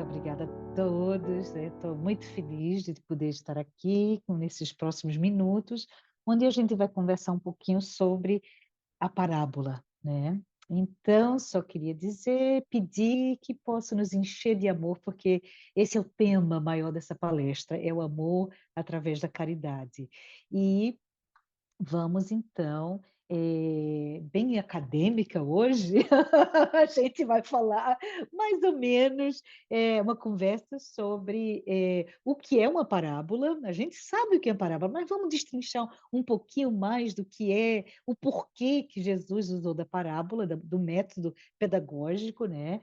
obrigada a todos. Estou muito feliz de poder estar aqui nesses próximos minutos, onde a gente vai conversar um pouquinho sobre a parábola, né? Então, só queria dizer, pedir que possa nos encher de amor, porque esse é o tema maior dessa palestra, é o amor através da caridade. E vamos então, bem acadêmica hoje, a gente vai falar mais ou menos uma conversa sobre o que é uma parábola. A gente sabe o que é parábola, mas vamos destrinchar um pouquinho mais do que é, o porquê que Jesus usou da parábola, do método pedagógico, né?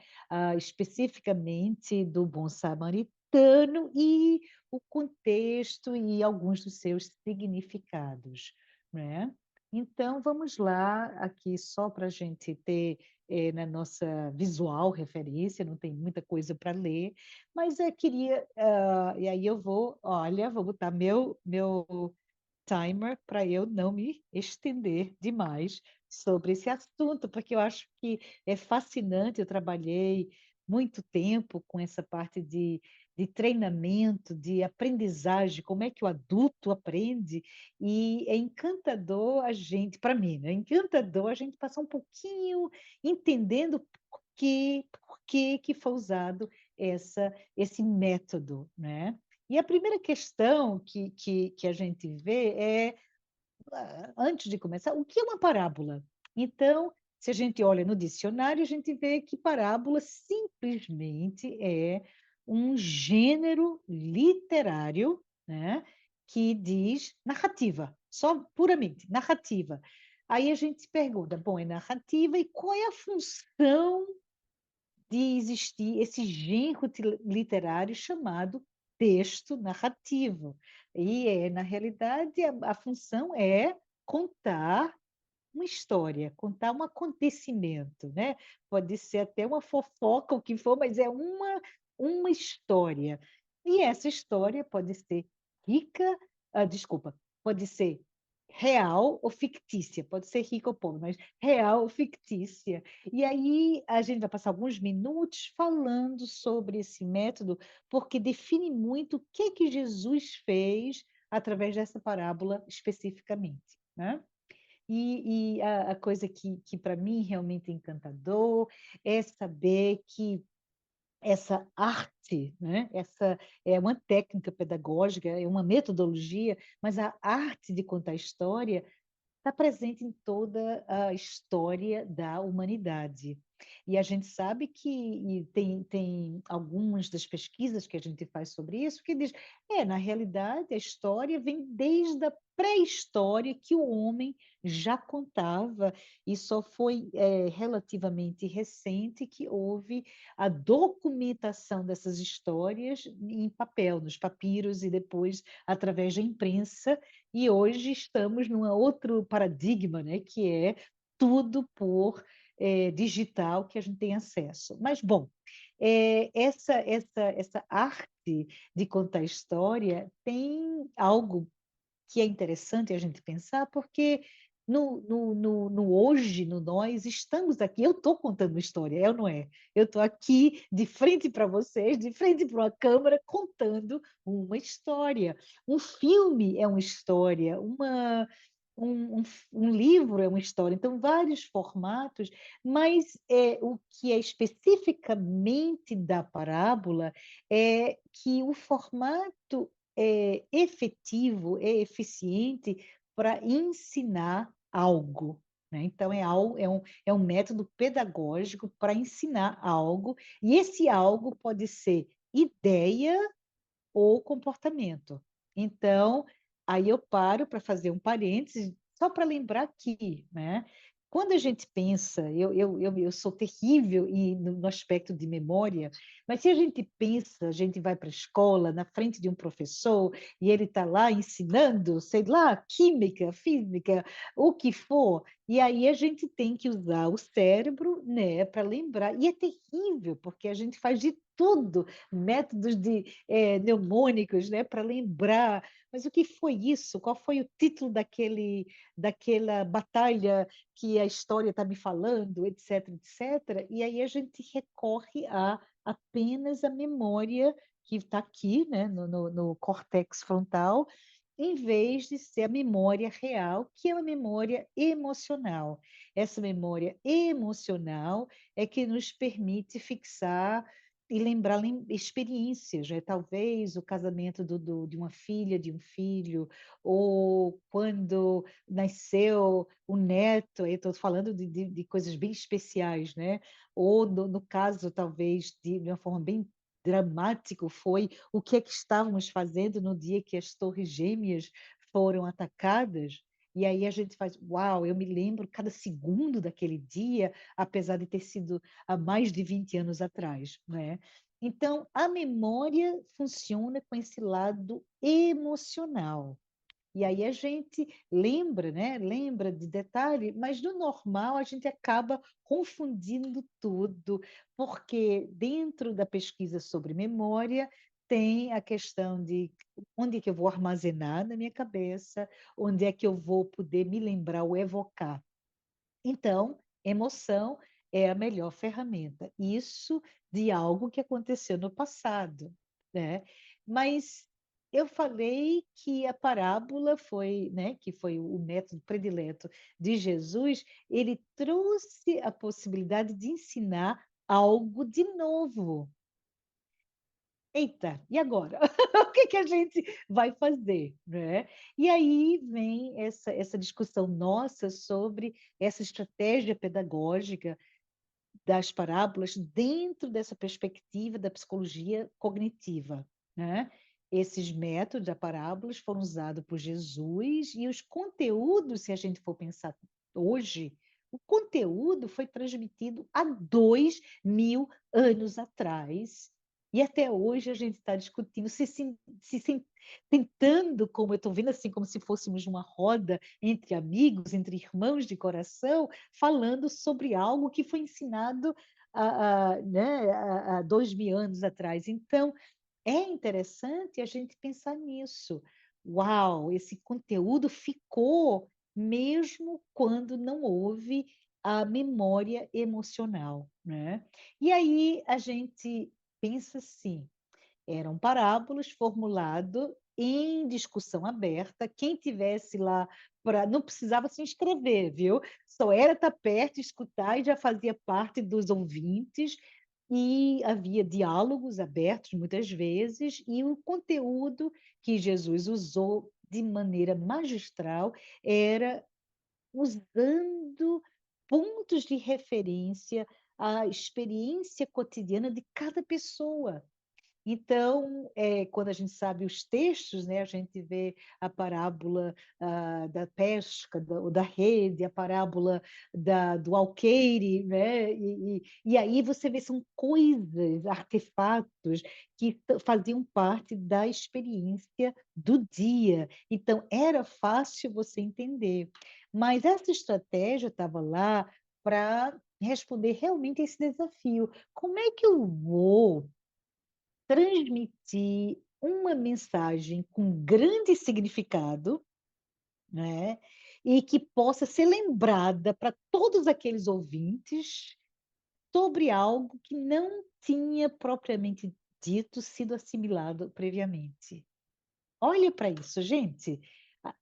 Especificamente do bom samaritano e o contexto e alguns dos seus significados, né? Então, vamos lá, aqui só para a gente ter na nossa visual referência, não tem muita coisa para ler, mas eu queria, e aí eu vou, olha, vou botar meu timer para eu não me estender demais sobre esse assunto, porque eu acho que é fascinante. Eu trabalhei muito tempo com essa parte de treinamento, de aprendizagem, como é que o adulto aprende, e é encantador a gente, para mim, né? É encantador a gente passar um pouquinho entendendo por que que foi usado esse método, né? E a primeira questão que a gente vê é, antes de começar, o que é uma parábola? Então, se a gente olha no dicionário, a gente vê que parábola simplesmente é um gênero literário, né, que diz narrativa, só puramente narrativa. Aí a gente se pergunta, bom, é narrativa e qual é a função de existir esse gênero literário chamado texto narrativo? E, na realidade, a função é contar uma história, contar um acontecimento, né? Pode ser até uma fofoca, o que for, mas é uma história. E essa história pode ser rica, desculpa, pode ser real ou fictícia, pode ser rica ou pobre, mas real ou fictícia. E aí a gente vai passar alguns minutos falando sobre esse método, porque define muito o que Jesus fez através dessa parábola especificamente, né? E a coisa que para mim realmente é encantador é saber que essa arte, né? Essa é uma técnica pedagógica, é uma metodologia, mas a arte de contar história está presente em toda a história da humanidade. E a gente sabe que e tem algumas das pesquisas que a gente faz sobre isso que diz, na realidade, a história vem desde a pré-história que o homem já contava, e só foi relativamente recente que houve a documentação dessas histórias em papel, nos papiros, e depois através da imprensa, e hoje estamos num outro paradigma, né, que é tudo por digital que a gente tem acesso. Mas, bom, essa arte de contar história tem algo que é interessante a gente pensar, porque no hoje, no nós, estamos aqui. Eu estou contando uma história, é ou não é? Eu estou aqui de frente para vocês, de frente para uma câmera, contando uma história. Um filme é uma história, um livro é uma história, então, vários formatos, mas o que é especificamente da parábola é que o formato é efetivo, é eficiente para ensinar algo, né? Então, é um método pedagógico para ensinar algo, e esse algo pode ser ideia ou comportamento. Então, aí eu paro para fazer um parênteses, só para lembrar aqui, né? Quando a gente pensa, eu sou terrível no aspecto de memória, mas se a gente pensa, a gente vai para a escola, na frente de um professor, e ele está lá ensinando, sei lá, química, física, o que for, e aí a gente tem que usar o cérebro, né, para lembrar. E é terrível, porque a gente faz de tudo, métodos mnemônicos, né, para lembrar. Mas o que foi isso? Qual foi o título daquela batalha que a história está me falando, etc, etc. E aí a gente recorre à apenas a memória que está aqui, né, no córtex frontal, em vez de ser a memória real, que é uma memória emocional. Essa memória emocional é que nos permite fixar e lembrar experiências, né? Talvez o casamento de uma filha, de um filho, ou quando nasceu o neto, aí estou falando de coisas bem especiais, né? Ou no caso, talvez, de uma forma bem dramática, foi o que é que estávamos fazendo no dia que as Torres Gêmeas foram atacadas. E aí a gente faz, uau, eu me lembro cada segundo daquele dia, apesar de ter sido há mais de 20 anos atrás, né? Então, a memória funciona com esse lado emocional. E aí a gente lembra, né? Lembra de detalhe, mas no normal a gente acaba confundindo tudo, porque dentro da pesquisa sobre memória tem a questão de onde é que eu vou armazenar na minha cabeça, onde é que eu vou poder me lembrar ou evocar. Então, emoção é a melhor ferramenta. Isso de algo que aconteceu no passado, né? Mas eu falei que a parábola foi, né, que foi o método predileto de Jesus, ele trouxe a possibilidade de ensinar algo de novo. Eita, e agora? O que que a gente vai fazer, né? E aí vem essa discussão nossa sobre essa estratégia pedagógica das parábolas dentro dessa perspectiva da psicologia cognitiva, né? Esses métodos da parábolas foram usados por Jesus e os conteúdos, se a gente for pensar hoje, o conteúdo foi transmitido há 2000 anos atrás. E até hoje a gente está discutindo, tentando, como eu estou vendo assim, como se fôssemos uma roda entre amigos, entre irmãos de coração, falando sobre algo que foi ensinado né, há 2000 anos atrás. Então, é interessante a gente pensar nisso. Uau, esse conteúdo ficou mesmo quando não houve a memória emocional, né? E aí a gente pensa assim, eram parábolas formulado em discussão aberta. Quem tivesse lá não precisava se inscrever, viu? Só era estar perto, escutar e já fazia parte dos ouvintes. E havia diálogos abertos muitas vezes, e o conteúdo que Jesus usou de maneira magistral era usando pontos de referência à experiência cotidiana de cada pessoa. Então, quando a gente sabe os textos, né, a gente vê a parábola da pesca, da rede, a parábola do alqueire, né, e aí você vê, são coisas, artefatos que faziam parte da experiência do dia. Então, era fácil você entender. Mas essa estratégia estava lá para responder realmente a esse desafio. Como é que eu vou transmitir uma mensagem com grande significado, né? E que possa ser lembrada para todos aqueles ouvintes sobre algo que não tinha propriamente dito sido assimilado previamente. Olha para isso, gente.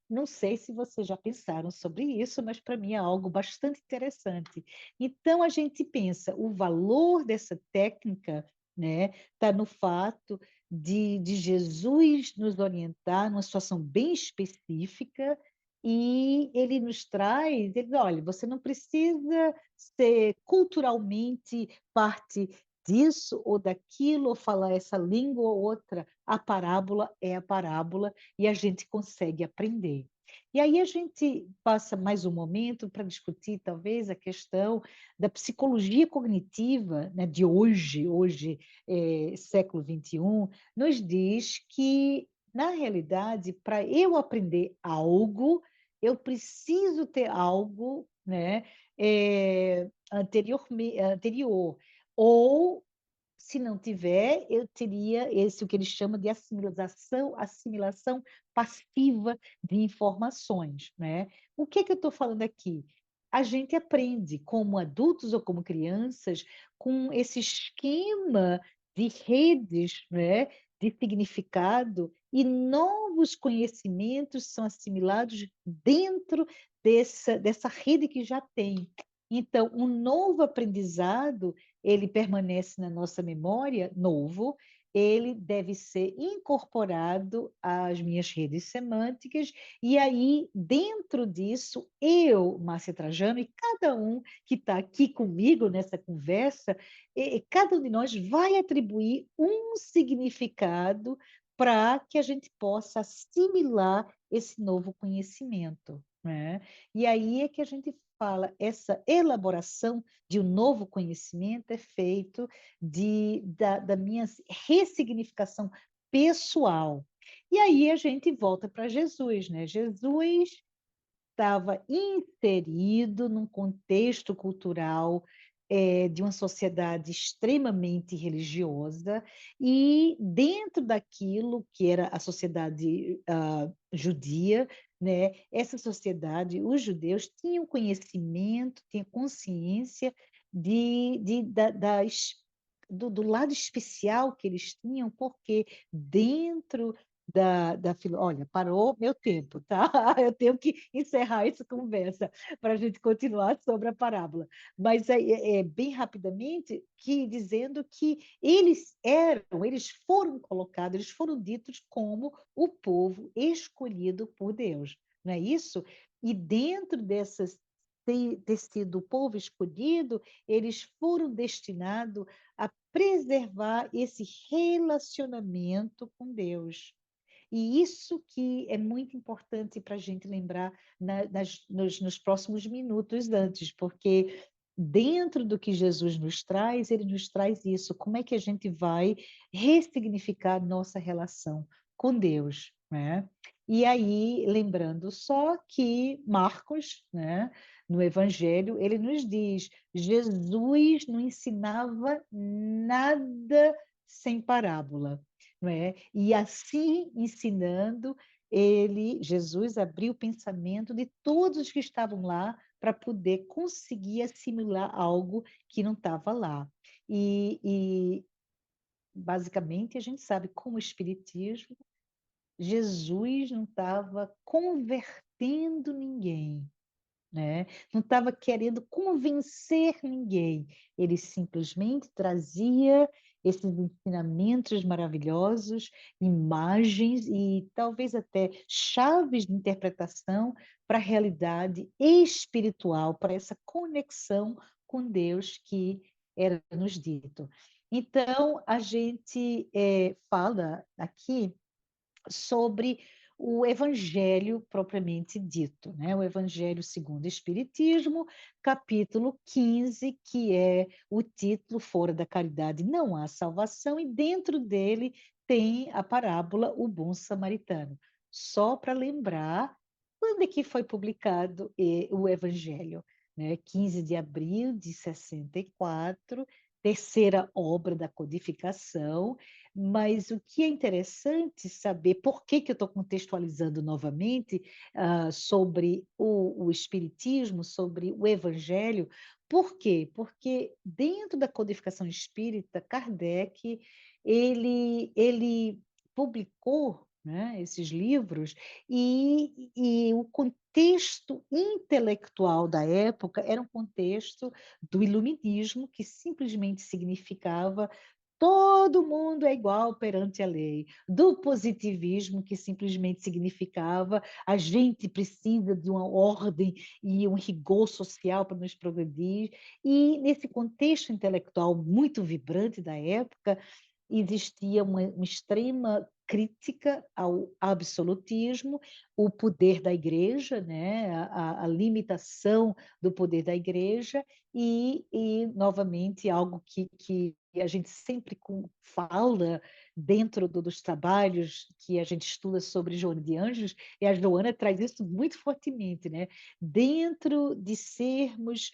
Não sei se vocês já pensaram sobre isso, mas para mim é algo bastante interessante. Então, a gente pensa, o valor dessa técnica, né, está no fato de Jesus nos orientar numa situação bem específica e ele nos traz, ele diz, olha, você não precisa ser culturalmente parte disso ou daquilo, ou falar essa língua ou outra. A parábola é a parábola e a gente consegue aprender. E aí a gente passa mais um momento para discutir, talvez, a questão da psicologia cognitiva, né, de hoje, século XXI, nos diz que, na realidade, para eu aprender algo, eu preciso ter algo, né, anterior. Ou, se não tiver, eu teria esse o que eles chamam de assimilação passiva de informações, né? O que que eu estou falando aqui? a gente aprende, como adultos ou como crianças, com esse esquema de redes, né, de significado, e novos conhecimentos são assimilados dentro dessa rede que já tem. Então, um novo aprendizado, ele permanece na nossa memória, novo, ele deve ser incorporado às minhas redes semânticas, e aí, dentro disso, eu, Márcia Trajano, e cada um que está aqui comigo nessa conversa, cada um de nós vai atribuir um significado para que a gente possa assimilar esse novo conhecimento, né? E aí é que a gente fala, essa elaboração de um novo conhecimento é feito da minha ressignificação pessoal. E aí a gente volta para Jesus, né? Jesus estava inserido num contexto cultural de uma sociedade extremamente religiosa, e dentro daquilo que era a sociedade judia, né, essa sociedade, os judeus tinham conhecimento, tinham consciência do lado especial que eles tinham, porque dentro olha, parou meu tempo, tá? Eu tenho que encerrar essa conversa para a gente continuar sobre a parábola. Mas bem rapidamente, dizendo que eles foram colocados, eles foram ditos como o povo escolhido por Deus, não é isso? E dentro ter sido o povo escolhido, eles foram destinados a preservar esse relacionamento com Deus. E isso que é muito importante para a gente lembrar nos próximos minutos antes, porque dentro do que Jesus nos traz, ele nos traz isso. Como é que a gente vai ressignificar nossa relação com Deus, né? E aí, lembrando só que Marcos, né, no Evangelho, ele nos diz: Jesus não ensinava nada sem parábola, não é? E assim ensinando, Jesus abriu o pensamento de todos os que estavam lá para poder conseguir assimilar algo que não estava lá. E basicamente a gente sabe, como o Espiritismo, Jesus não estava convertendo ninguém, né? Não estava querendo convencer ninguém, ele simplesmente trazia esses ensinamentos maravilhosos, imagens e talvez até chaves de interpretação para a realidade espiritual, para essa conexão com Deus que era nos dito. Então, a gente fala aqui sobre o Evangelho propriamente dito, né? O Evangelho segundo o Espiritismo, capítulo 15, que é o título Fora da Caridade Não Há Salvação, e dentro dele tem a parábola O Bom Samaritano. Só para lembrar, quando é que foi publicado o Evangelho? Né? 15 de abril de 64, terceira obra da codificação. Mas o que é interessante saber, por que que eu estou contextualizando novamente sobre o Espiritismo, sobre o Evangelho, por quê? Porque dentro da codificação espírita, Kardec, ele publicou, né, esses livros, e o contexto intelectual da época era um contexto do iluminismo, que simplesmente significava todo mundo é igual perante a lei, do positivismo, que simplesmente significava a gente precisa de uma ordem e um rigor social para nos progredir, e nesse contexto intelectual muito vibrante da época, existia uma extrema crítica ao absolutismo, o poder da igreja, né? A limitação do poder da igreja, novamente, algo que a gente sempre fala dentro dos trabalhos que a gente estuda sobre Joana de Anjos, e a Joana traz isso muito fortemente, né? Dentro de sermos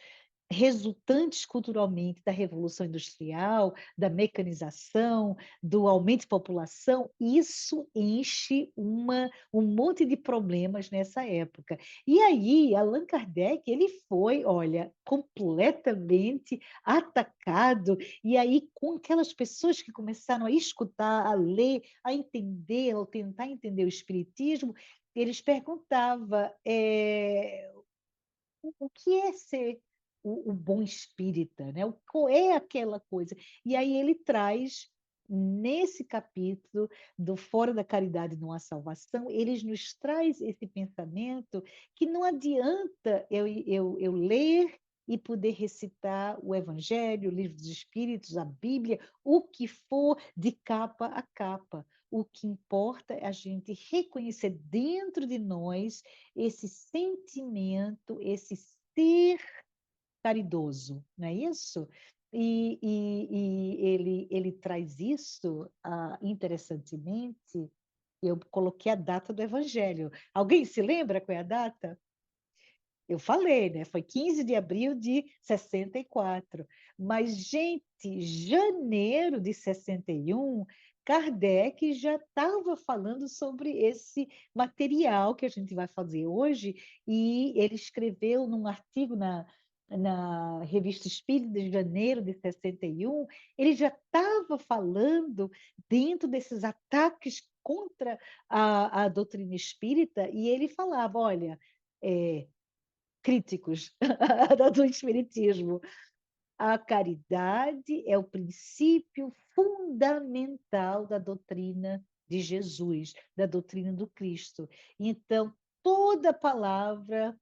resultantes culturalmente da Revolução Industrial, da mecanização, do aumento de população, isso enche um monte de problemas nessa época. E aí, Allan Kardec, ele foi, olha, completamente atacado, e aí com aquelas pessoas que começaram a escutar, a ler, a entender, ou tentar entender o espiritismo, eles perguntavam, o que é ser o bom espírita, né? Qual é aquela coisa? E aí ele traz, nesse capítulo do Fora da Caridade não há salvação, eles nos traz esse pensamento que não adianta eu ler e poder recitar o Evangelho, o Livro dos Espíritos, a Bíblia, o que for de capa a capa. O que importa é a gente reconhecer dentro de nós esse sentimento, esse ser caridoso, não é isso? Ele traz isso, interessantemente, eu coloquei a data do Evangelho. Alguém se lembra qual é a data? Eu falei, né? Foi 15 de abril de 64. Mas, gente, janeiro de 61, Kardec já estava falando sobre esse material que a gente vai fazer hoje, e ele escreveu num artigo na Revista Espírita de janeiro de 61, ele já estava falando dentro desses ataques contra a doutrina espírita, e ele falava, olha, é, críticos do espiritismo. A caridade é o princípio fundamental da doutrina de Jesus, da doutrina do Cristo. Então, toda palavra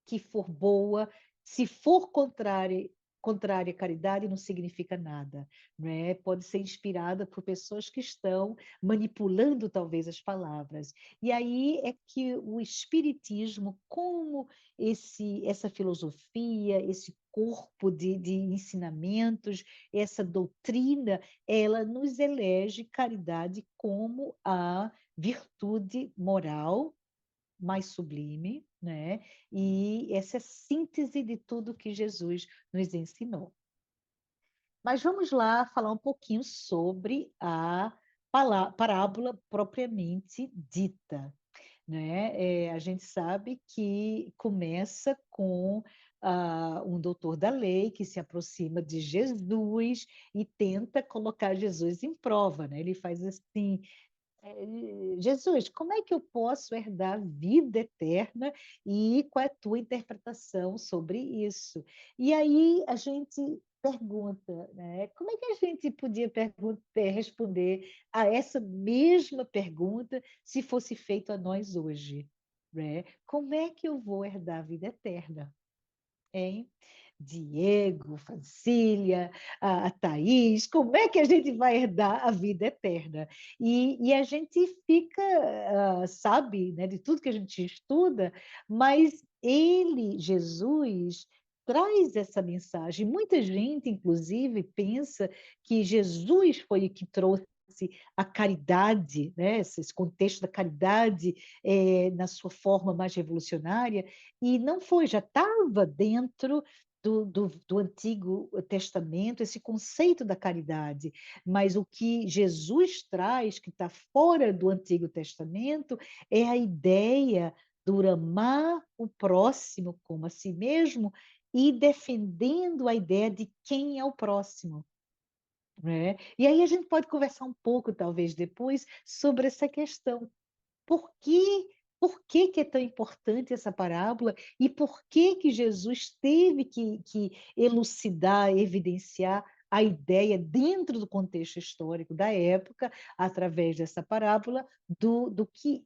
que for boa, se for contrária à caridade, não significa nada, né? Pode ser inspirada por pessoas que estão manipulando talvez as palavras. E aí é que o espiritismo, como essa filosofia, esse corpo de ensinamentos, essa doutrina, ela nos elege caridade como a virtude moral mais sublime, né? E essa é a síntese de tudo que Jesus nos ensinou. Mas vamos lá falar um pouquinho sobre a parábola propriamente dita, né? A gente sabe que começa com um doutor da lei que se aproxima de Jesus e tenta colocar Jesus em prova, né? Ele faz assim: Jesus, como é que eu posso herdar a vida eterna e qual é a tua interpretação sobre isso? E aí a gente pergunta, né? Como é que a gente podia responder a essa mesma pergunta se fosse feito a nós hoje, né? Como é que eu vou herdar a vida eterna? Hein? Diego, Francília, a Thaís, como é que a gente vai herdar a vida eterna? E a gente fica, sabe, né, de tudo que a gente estuda, mas ele, Jesus, traz essa mensagem. Muita gente, inclusive, pensa que Jesus foi o que trouxe a caridade, né? Esse contexto da caridade na sua forma mais revolucionária, e não foi, já estava dentro do Antigo Testamento esse conceito da caridade, mas o que Jesus traz, que está fora do Antigo Testamento, é a ideia do amar o próximo como a si mesmo e defendendo a ideia de quem é o próximo, né? E aí a gente pode conversar um pouco, talvez depois, sobre essa questão. Por que, por que que é tão importante essa parábola e por que que Jesus teve que elucidar, evidenciar a ideia dentro do contexto histórico da época, através dessa parábola, do que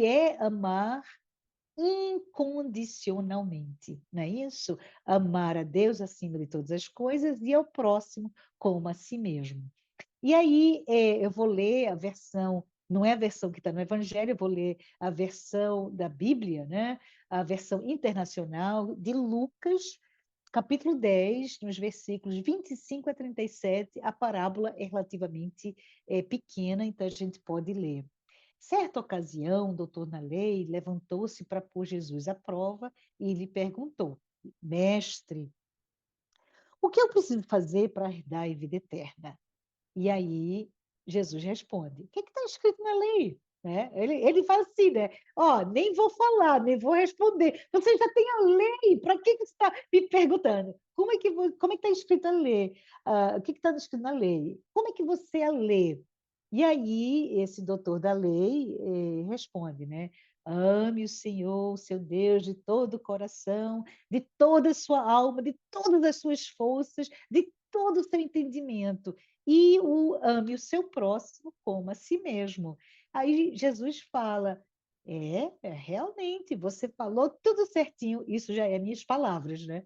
é amar incondicionalmente, não é isso? Amar a Deus acima de todas as coisas e ao próximo como a si mesmo. E aí eu vou ler a versão, não é a versão que está no Evangelho, eu vou ler a versão da Bíblia, né? A versão internacional de Lucas, capítulo 10, nos versículos 25 a 37, a parábola é relativamente pequena, então a gente pode ler. Certa ocasião, o doutor na lei levantou-se para pôr Jesus à prova e lhe perguntou: Mestre, o que eu preciso fazer para herdar a vida eterna? E aí Jesus responde: o que está escrito na lei? Né? Ele fala assim, né? Ó, nem vou falar, nem vou responder. Você já tem a lei, para que você está me perguntando? Como é que está escrito a lei? O que está escrito na lei? Como é que você a lê? E aí, esse doutor da lei responde, né? Ame o Senhor, seu Deus, de todo o coração, de toda a sua alma, de todas as suas forças, de todo o seu entendimento e ame o seu próximo como a si mesmo. Aí Jesus fala, realmente, você falou tudo certinho, isso já é minhas palavras, né?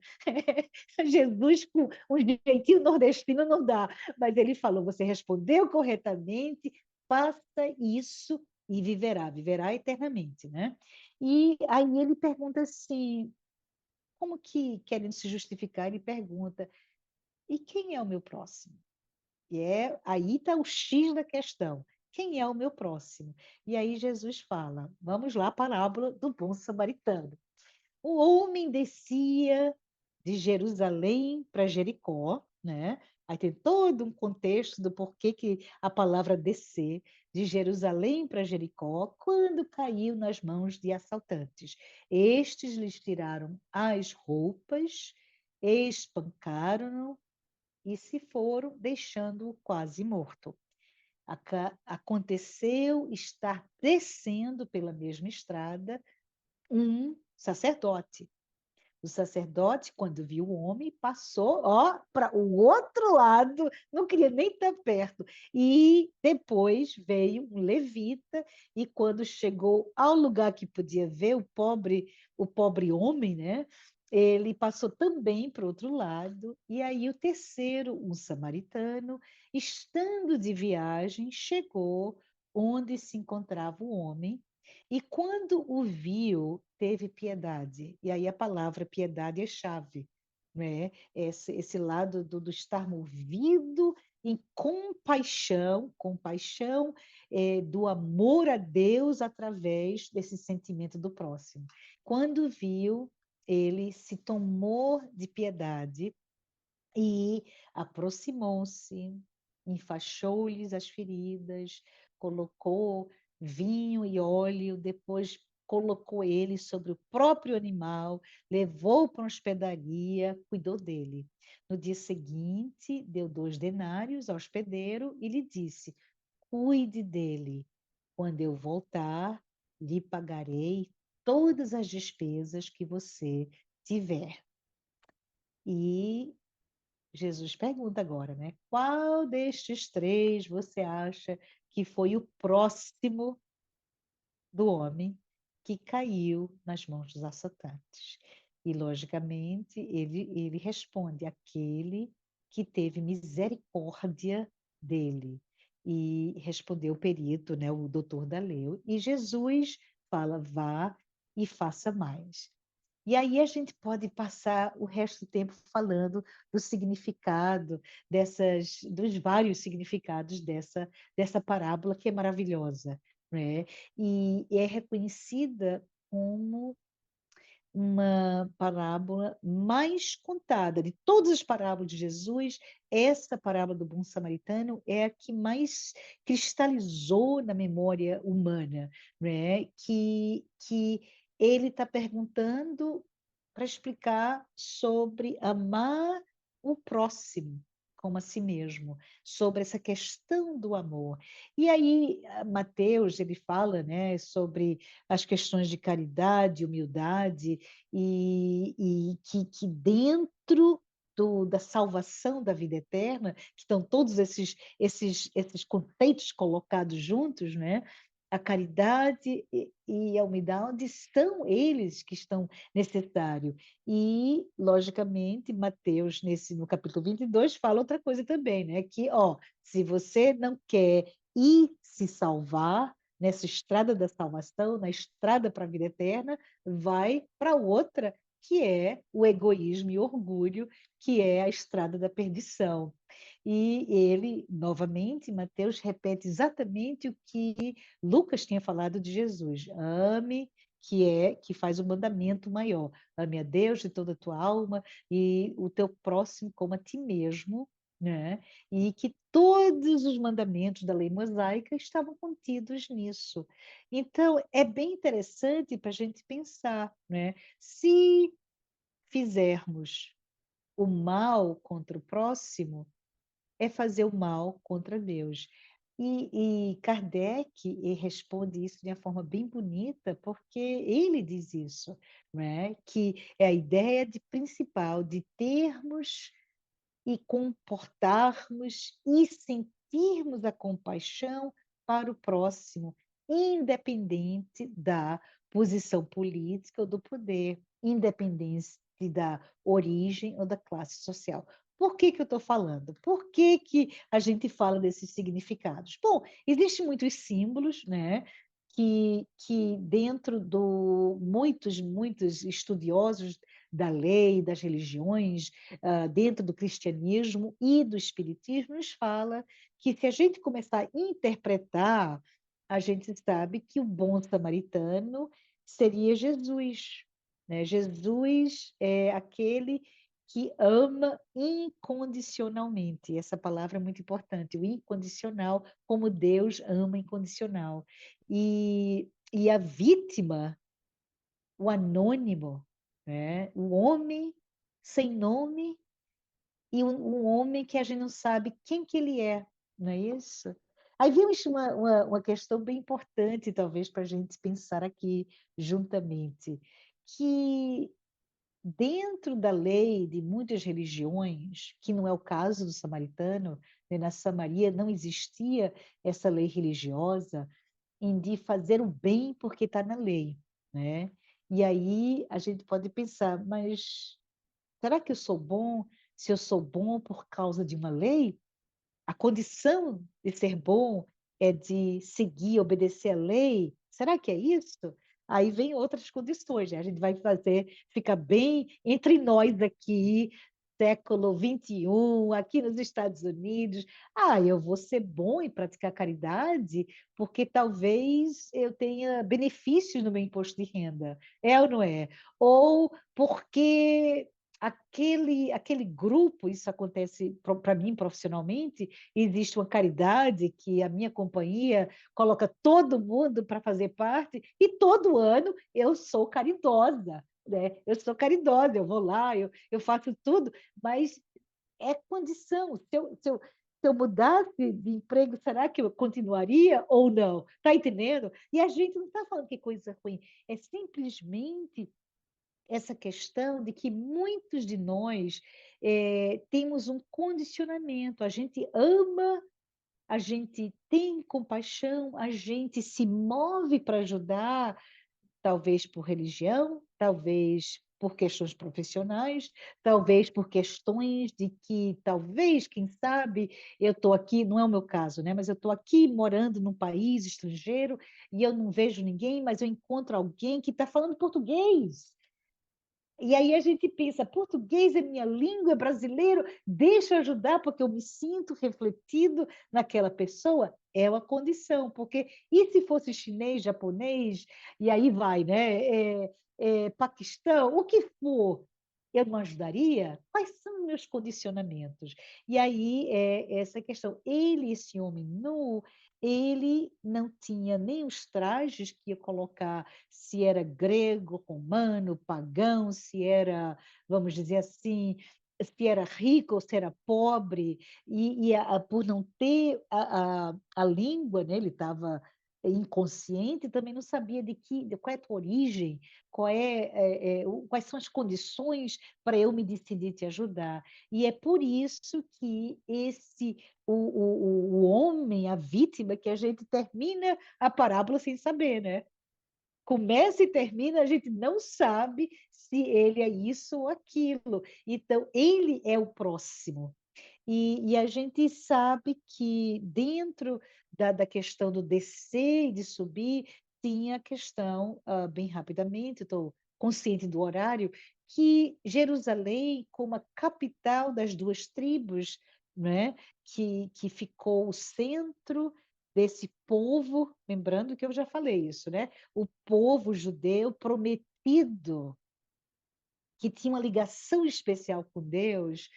Jesus, com um jeitinho nordestino não dá, mas ele falou, você respondeu corretamente, faça isso e viverá eternamente, né? E aí ele pergunta assim, como que, querendo se justificar, ele pergunta, e quem é o meu próximo? Aí está o X da questão. Quem é o meu próximo? E aí Jesus fala, vamos lá, a parábola do bom samaritano. O homem descia de Jerusalém para Jericó, né? Aí tem todo um contexto do porquê que a palavra descer de Jerusalém para Jericó, quando caiu nas mãos de assaltantes. Estes lhes tiraram as roupas, espancaram-no e se foram, deixando-o quase morto. Aconteceu estar descendo pela mesma estrada um sacerdote. O sacerdote, quando viu o homem, passou para o outro lado, não queria nem estar perto. E depois veio um levita, e quando chegou ao lugar que podia ver o pobre homem, né? Ele passou também para o outro lado, e aí o terceiro, um samaritano, estando de viagem, chegou onde se encontrava o homem, e quando o viu, teve piedade. E aí a palavra piedade é chave, né? Esse lado do estar movido em compaixão do amor a Deus através desse sentimento do próximo. Quando viu, ele se tomou de piedade e aproximou-se, enfaixou-lhes as feridas, colocou vinho e óleo, depois colocou ele sobre o próprio animal, levou para uma hospedaria, cuidou dele. No dia seguinte, deu 2 denários ao hospedeiro e lhe disse: cuide dele. Quando eu voltar, lhe pagarei todas as despesas que você tiver. E Jesus pergunta agora, né? Qual destes três você acha que foi o próximo do homem que caiu nas mãos dos assaltantes? E, logicamente, ele responde: aquele que teve misericórdia dele. E respondeu o perito, né, o doutor da lei. E Jesus fala: vá e faça mais. E aí a gente pode passar o resto do tempo falando do significado dos vários significados dessa parábola que é maravilhosa, né? E é reconhecida como uma parábola mais contada. De todas as parábolas de Jesus, essa parábola do bom samaritano é a que mais cristalizou na memória humana, né? Que ele está perguntando para explicar sobre amar o próximo como a si mesmo, sobre essa questão do amor. E aí, Mateus, ele fala, né, sobre as questões de caridade, humildade, e que dentro da salvação da vida eterna, que estão todos esses conceitos colocados juntos, né? A caridade e a humildade são eles que estão necessários. E, logicamente, Mateus, no capítulo 22, fala outra coisa também, né? Que, se você não quer ir se salvar, nessa estrada da salvação, na estrada para a vida eterna, vai para outra, que é o egoísmo e orgulho, que é a estrada da perdição. E ele, novamente, Mateus repete exatamente o que Lucas tinha falado de Jesus: ame que faz o mandamento maior. Ame a Deus de toda a tua alma e o teu próximo como a ti mesmo, né? E que todos os mandamentos da lei mosaica estavam contidos nisso. Então, é bem interessante para a gente pensar, né? Se fizermos o mal contra o próximo, é fazer o mal contra Deus. E Kardec responde isso de uma forma bem bonita, porque ele diz isso, não é? Que é a ideia de principal de termos e comportarmos e sentirmos a compaixão para o próximo, independente da posição política ou do poder, independente da origem ou da classe social. Por que que eu estou falando? Por que que a gente fala desses significados? Bom, existem muitos símbolos, né? Que dentro do muitos estudiosos da lei, das religiões, dentro do cristianismo e do espiritismo, nos fala que se a gente começar a interpretar, a gente sabe que o bom samaritano seria Jesus, né? Jesus é aquele que ama incondicionalmente. Essa palavra é muito importante, o incondicional, como Deus ama incondicional. E a vítima, o anônimo, né? O homem sem nome e um homem que a gente não sabe quem que ele é, não é isso? Aí vem uma questão bem importante, talvez, para a gente pensar aqui juntamente, que dentro da lei de muitas religiões, que não é o caso do samaritano, né, na Samaria não existia essa lei religiosa em de fazer o bem porque está na lei, né? E aí a gente pode pensar, mas será que eu sou bom se eu sou bom por causa de uma lei? A condição de ser bom é de seguir, obedecer a lei? Será que é isso? Aí vem outras condições, né? A gente vai fazer, fica bem entre nós aqui, século XXI, aqui nos Estados Unidos. Ah, eu vou ser bom em praticar caridade porque talvez eu tenha benefícios no meu imposto de renda. É ou não é? Ou porque aquele grupo, isso acontece para mim profissionalmente, existe uma caridade que a minha companhia coloca todo mundo para fazer parte, e todo ano eu sou caridosa, né? Eu sou caridosa, eu vou lá, eu faço tudo, mas é condição. Se eu mudasse de emprego, será que eu continuaria ou não? Está entendendo? E a gente não está falando que coisa ruim, é simplesmente essa questão de que muitos de nós temos um condicionamento, a gente ama, a gente tem compaixão, a gente se move para ajudar, talvez por religião, talvez por questões profissionais, talvez por questões de que, talvez, quem sabe, eu estou aqui, não é o meu caso, né? Mas eu estou aqui morando num país estrangeiro e eu não vejo ninguém, mas eu encontro alguém que está falando português. E aí a gente pensa, português é minha língua, é brasileiro, deixa eu ajudar porque eu me sinto refletido naquela pessoa. É uma condição, porque e se fosse chinês, japonês, e aí vai, né? Paquistão, o que for, eu não ajudaria? Quais são meus condicionamentos? E aí essa questão. Ele, esse homem nu, ele não tinha nem os trajes que ia colocar, se era grego, romano, pagão, se era, vamos dizer assim, se era rico ou se era pobre, por não ter a língua, né, ele estava inconsciente, também não sabia qual é a tua origem, quais são as condições para eu me decidir te ajudar. E é por isso que o homem, a vítima, que a gente termina a parábola sem saber, né? Começa e termina, a gente não sabe se ele é isso ou aquilo. Então, ele é o próximo. E a gente sabe que dentro da questão do descer e de subir, tinha a questão, bem rapidamente, estou consciente do horário, que Jerusalém, como a capital das duas tribos, né, que ficou o centro desse povo, lembrando que eu já falei isso, né? O povo judeu prometido, que tinha uma ligação especial com Deus,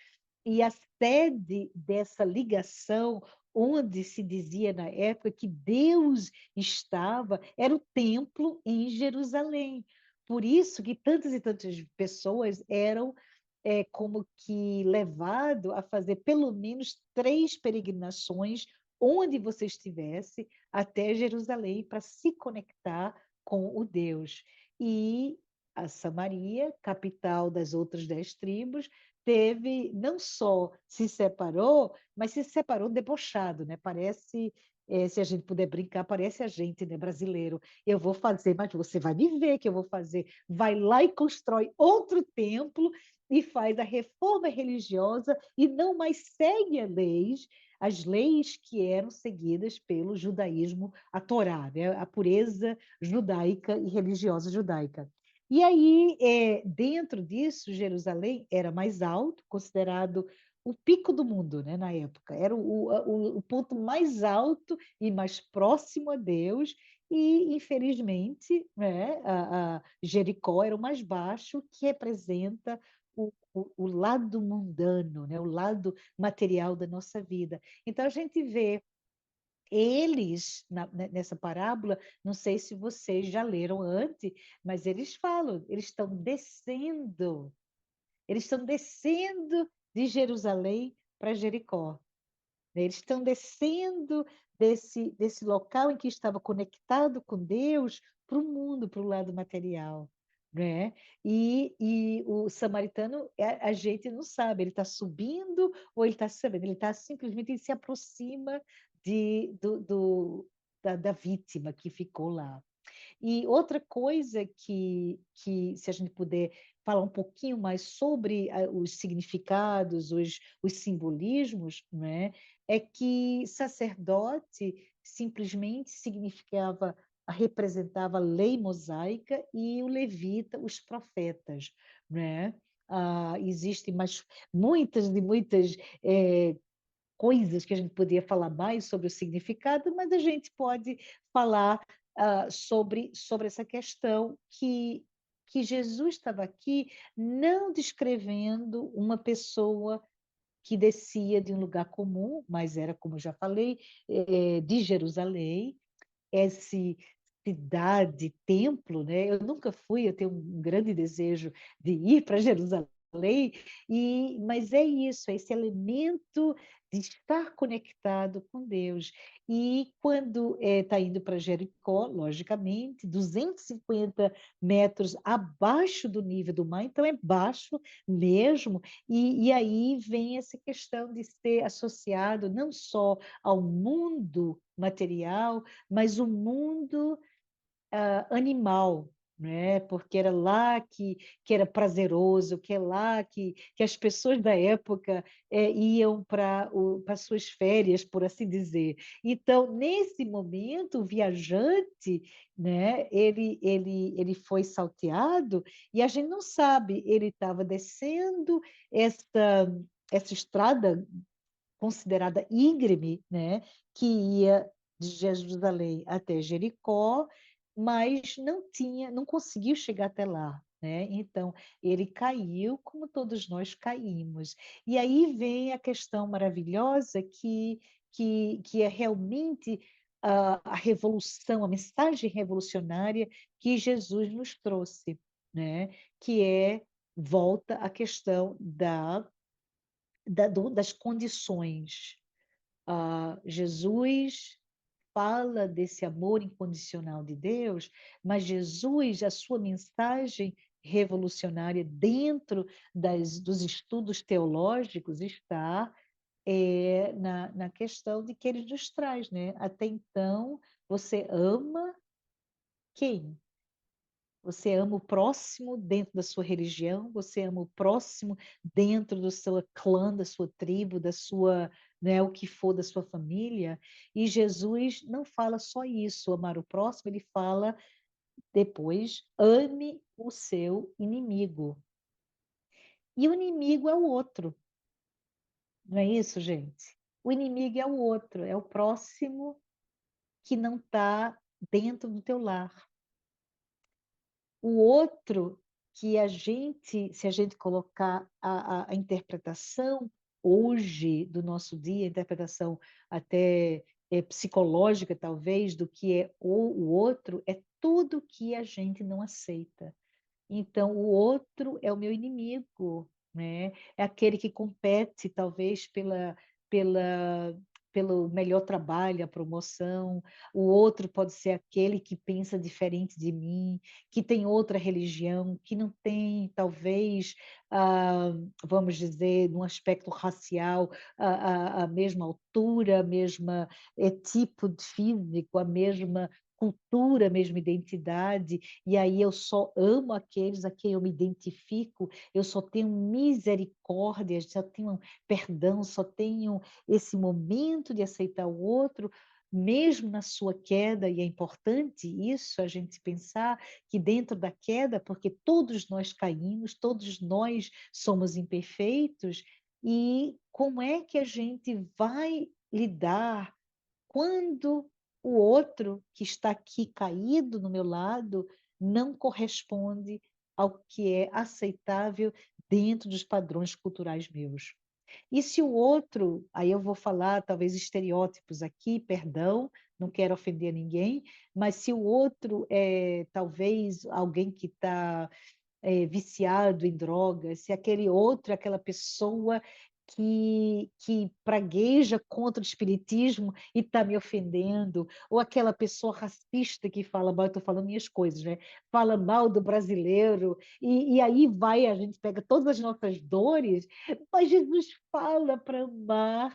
e a sede dessa ligação, onde se dizia na época que Deus estava, era o templo em Jerusalém. Por isso que tantas e tantas pessoas eram como que levado a fazer pelo menos 3 peregrinações, onde você estivesse, até Jerusalém, para se conectar com o Deus. E a Samaria, capital das outras 10 tribos, teve, não só se separou, mas se separou debochado, né? Parece, se a gente puder brincar, parece a gente, né, brasileiro. Eu vou fazer, mas você vai me ver que eu vou fazer. Vai lá e constrói outro templo e faz a reforma religiosa e não mais segue as leis que eram seguidas pelo judaísmo, a Torá, né? A pureza judaica e religiosa judaica. E aí, dentro disso, Jerusalém era mais alto, considerado o pico do mundo, né, na época. Era o ponto mais alto e mais próximo a Deus, e, infelizmente, né, Jericó era o mais baixo, que representa o lado mundano, né, o lado material da nossa vida. Então, a gente vê eles, nessa parábola, não sei se vocês já leram antes, mas eles falam, eles estão descendo de Jerusalém para Jericó. Eles estão descendo desse local em que estava conectado com Deus para o mundo, para o lado material. Né? E o samaritano, a gente não sabe, ele está subindo ou ele está subindo, ele está simplesmente, ele se aproxima da vítima que ficou lá. E outra coisa se a gente puder falar um pouquinho mais sobre os significados, os simbolismos, né, é que sacerdote simplesmente significava, representava a lei mosaica e o levita, os profetas, né? Existem mais muitas e muitas coisas que a gente poderia falar mais sobre o significado, mas a gente pode falar sobre essa questão que Jesus estava aqui não descrevendo uma pessoa que descia de um lugar comum, mas era, como eu já falei, de Jerusalém, esse cidade, templo, né? Eu nunca fui, eu tenho um grande desejo de ir para Jerusalém, mas é isso, é esse elemento de estar conectado com Deus. E quando está indo para Jericó, logicamente, 250 metros abaixo do nível do mar, então é baixo mesmo, e aí vem essa questão de ser associado não só ao mundo material, mas o mundo animal, né? Porque era lá que era prazeroso, que é lá que as pessoas da época iam para suas férias, por assim dizer. Então, nesse momento, o viajante, né, ele foi salteado e a gente não sabe, ele estava descendo essa estrada considerada íngreme, né, que ia de Jerusalém até Jericó, mas não conseguiu chegar até lá, né? Então, ele caiu como todos nós caímos. E aí vem a questão maravilhosa que é realmente a revolução, a mensagem revolucionária que Jesus nos trouxe, né? Que volta à questão das condições. Jesus fala desse amor incondicional de Deus, mas Jesus, a sua mensagem revolucionária dentro dos estudos teológicos está na questão de que ele nos traz, né? Até então, você ama quem? Você ama o próximo dentro da sua religião, você ama o próximo dentro do seu clã, da sua tribo, da sua, né, o que for da sua família. E Jesus não fala só isso, amar o próximo, ele fala depois, ame o seu inimigo. E o inimigo é o outro, não é isso, gente? O inimigo é o outro, é o próximo que não está dentro do teu lar. O outro que se a gente colocar a interpretação hoje do nosso dia, a interpretação até psicológica, talvez, do que é o outro, é tudo que a gente não aceita. Então, o outro é o meu inimigo, né? É aquele que compete, talvez, pela, pelo melhor trabalho, a promoção. O outro pode ser aquele que pensa diferente de mim, que tem outra religião, que não tem, talvez, ah, vamos dizer, num aspecto racial, a mesma altura, a mesma tipo de físico, a mesma cultura, a mesma identidade, e aí eu só amo aqueles a quem eu me identifico, eu só tenho misericórdia, só tenho perdão, só tenho esse momento de aceitar o outro, mesmo na sua queda, e é importante isso, a gente pensar que dentro da queda, porque todos nós caímos, todos nós somos imperfeitos, e como é que a gente vai lidar quando o outro que está aqui caído no meu lado não corresponde ao que é aceitável dentro dos padrões culturais meus. E se o outro, aí eu vou falar talvez estereótipos aqui, perdão, não quero ofender ninguém, mas se o outro é talvez alguém que está viciado em drogas, se aquele outro, aquela pessoa que pragueja contra o espiritismo e está me ofendendo, ou aquela pessoa racista que fala mal, eu estou falando minhas coisas, né? Fala mal do brasileiro, e aí vai, a gente pega todas as nossas dores, mas Jesus fala para amar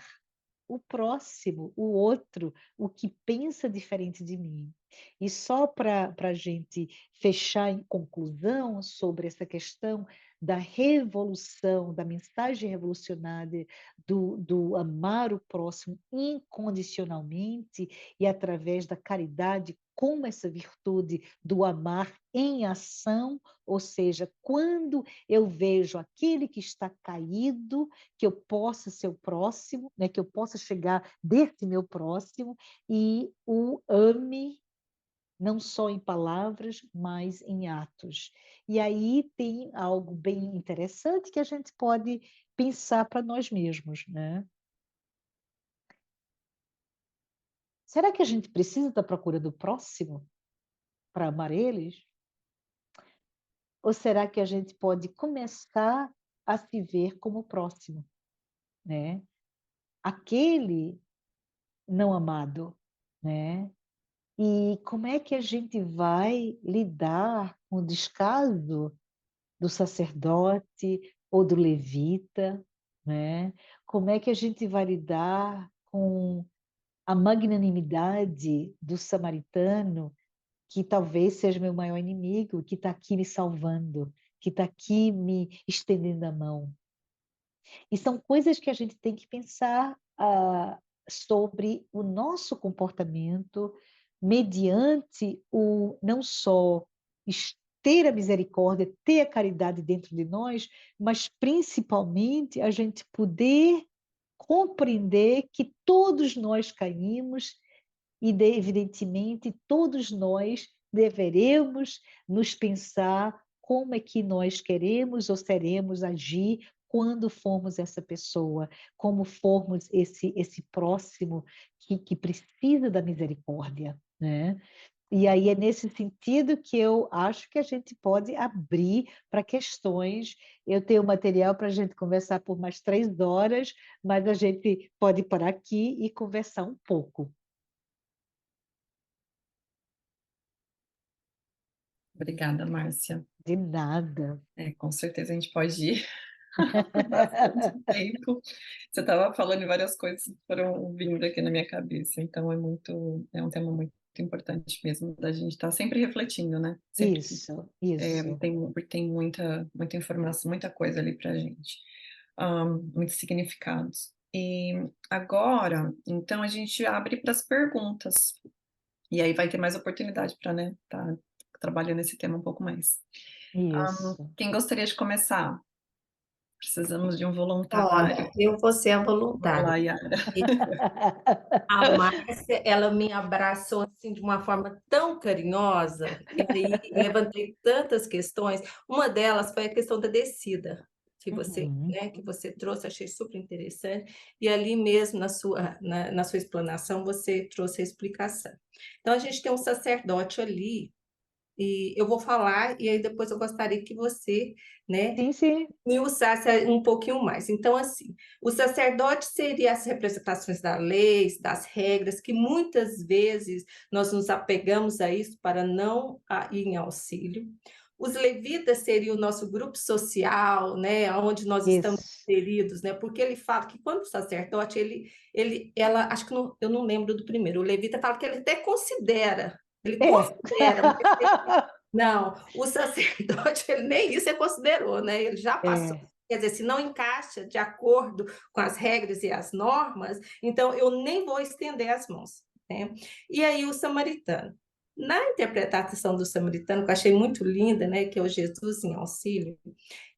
o próximo, o outro, o que pensa diferente de mim. E só para a gente fechar em conclusão sobre essa questão da revolução, da mensagem revolucionária do amar o próximo incondicionalmente e através da caridade, como essa virtude do amar em ação, ou seja, quando eu vejo aquele que está caído, que eu possa ser o próximo, né, que eu possa chegar desse meu próximo e o ame não só em palavras, mas em atos. E aí tem algo bem interessante que a gente pode pensar para nós mesmos, né? Será que a gente precisa da procura do próximo para amar eles? Ou será que a gente pode começar a se ver como próximo, né? Aquele não amado, né? E como é que a gente vai lidar com o descaso do sacerdote ou do levita, né? Como é que a gente vai lidar com a magnanimidade do samaritano, que talvez seja meu maior inimigo, que está aqui me salvando, que está aqui me estendendo a mão? E são coisas que a gente tem que pensar sobre o nosso comportamento mediante o não só ter a misericórdia, ter a caridade dentro de nós, mas principalmente a gente poder compreender que todos nós caímos e, evidentemente, todos nós deveremos nos pensar como é que nós queremos ou seremos agir quando formos essa pessoa, como formos esse próximo que precisa da misericórdia, né? E aí é nesse sentido que eu acho que a gente pode abrir para questões. Eu tenho material para a gente conversar por mais 3 horas, mas a gente pode parar aqui e conversar um pouco. Obrigada, Márcia. De nada. Com certeza a gente pode ir por bastante tempo. Você estava falando de várias coisas que foram vindo aqui na minha cabeça, então é um tema muito importante mesmo da gente estar sempre refletindo, né? Sempre Isso, isso. tem muita informação, muita coisa ali para a gente, muitos significados. E agora, então, a gente abre para as perguntas, e aí vai ter mais oportunidade para, né, tá trabalhando esse tema um pouco mais. Isso. Quem gostaria de começar? Precisamos de um voluntário. Olha, eu vou ser a Vai voluntária. lá, Yara. A Márcia, ela me abraçou, assim, de uma forma tão carinhosa, e aí levantei tantas questões. Uma delas foi a questão da descida, Uhum. que você trouxe, achei super interessante, e ali mesmo na sua explanação, você trouxe a explicação. Então a gente tem um sacerdote ali, e eu vou falar, e aí depois eu gostaria que você, né, Sim, sim. me usasse um pouquinho mais. Então, assim, o sacerdote seria as representações da lei, das regras, que muitas vezes nós nos apegamos a isso para não ir em auxílio. Os levitas seriam o nosso grupo social, né, onde nós estamos Isso. inseridos, né, porque ele fala que quando o sacerdote, ela, acho que não, eu não lembro do primeiro, o levita fala que ele É. considera, mas não, o sacerdote, ele nem isso ele considerou, né? Ele já passou. É, Quer dizer, se não encaixa de acordo com as regras e as normas, então eu nem vou estender as mãos, né? E aí o samaritano. Na interpretação do samaritano, que eu achei muito linda, né, que é o Jesus em auxílio,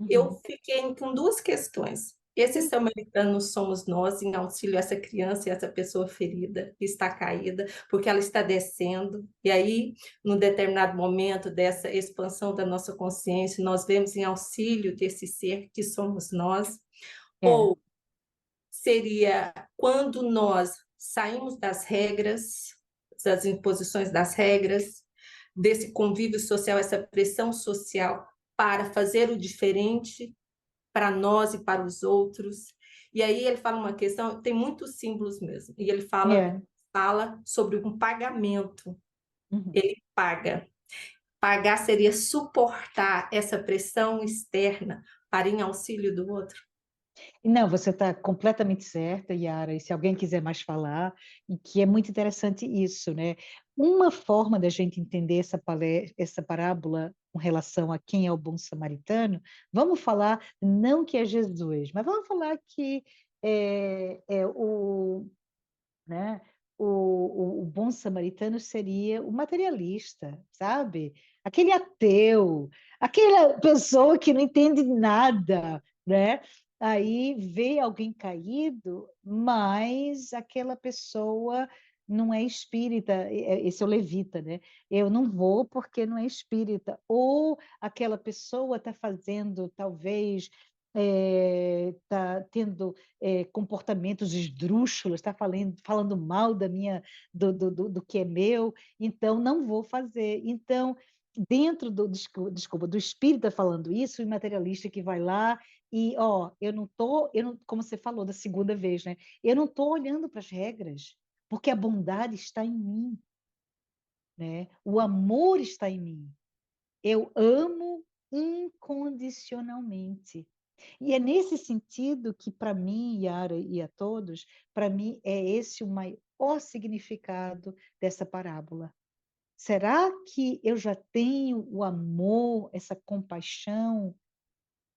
eu uhum. fiquei com duas questões. Esse samaritano somos nós em auxílio a essa criança e essa pessoa ferida, que está caída, porque ela está descendo. E aí, num determinado momento dessa expansão da nossa consciência, nós vemos em auxílio desse ser que somos nós. É, Ou seria quando nós saímos das regras, das imposições das regras, desse convívio social, essa pressão social para fazer o diferente para nós e para os outros. E aí ele fala uma questão, tem muitos símbolos mesmo, e ele é. fala sobre um pagamento. Uhum. Ele paga. Pagar seria suportar essa pressão externa para ir em auxílio do outro. Não, você está completamente certa, Yara, e se alguém quiser mais falar, e que é muito interessante isso, né? Uma forma da gente entender essa parábola com relação a quem é o bom samaritano, vamos falar, não que é Jesus, mas vamos falar que é né? O bom samaritano seria o materialista, sabe? Aquele ateu, aquela pessoa que não entende nada, né? Aí vê alguém caído, mas aquela pessoa não é espírita, esse é o levita, né? Eu não vou porque não é espírita. Ou aquela pessoa está fazendo, talvez, está tendo comportamentos esdrúxulos, está falando mal do que é meu, então não vou fazer. Então, dentro desculpa, do espírita falando isso, o materialista que vai lá e, ó, eu não, como você falou da segunda vez, né? Eu não estou olhando para as regras, porque a bondade está em mim, né? O amor está em mim. Eu amo incondicionalmente. E é nesse sentido que, para mim, Yara, e a todos, para mim é esse o maior significado dessa parábola. Será que eu já tenho o amor, essa compaixão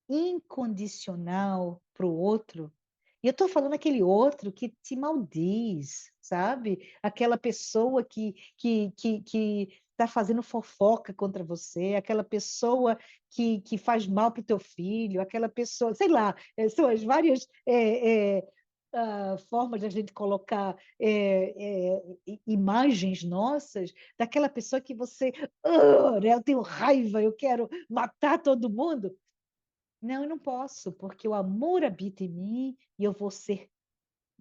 incondicional para o outro? E eu estou falando aquele outro que te maldiz, sabe? Aquela pessoa que está fazendo fofoca contra você, aquela pessoa que faz mal para o teu filho, aquela pessoa, sei lá, são as várias formas de a gente colocar imagens nossas daquela pessoa que você, né, eu tenho raiva, eu quero matar todo mundo. Não, eu não posso, porque o amor habita em mim e eu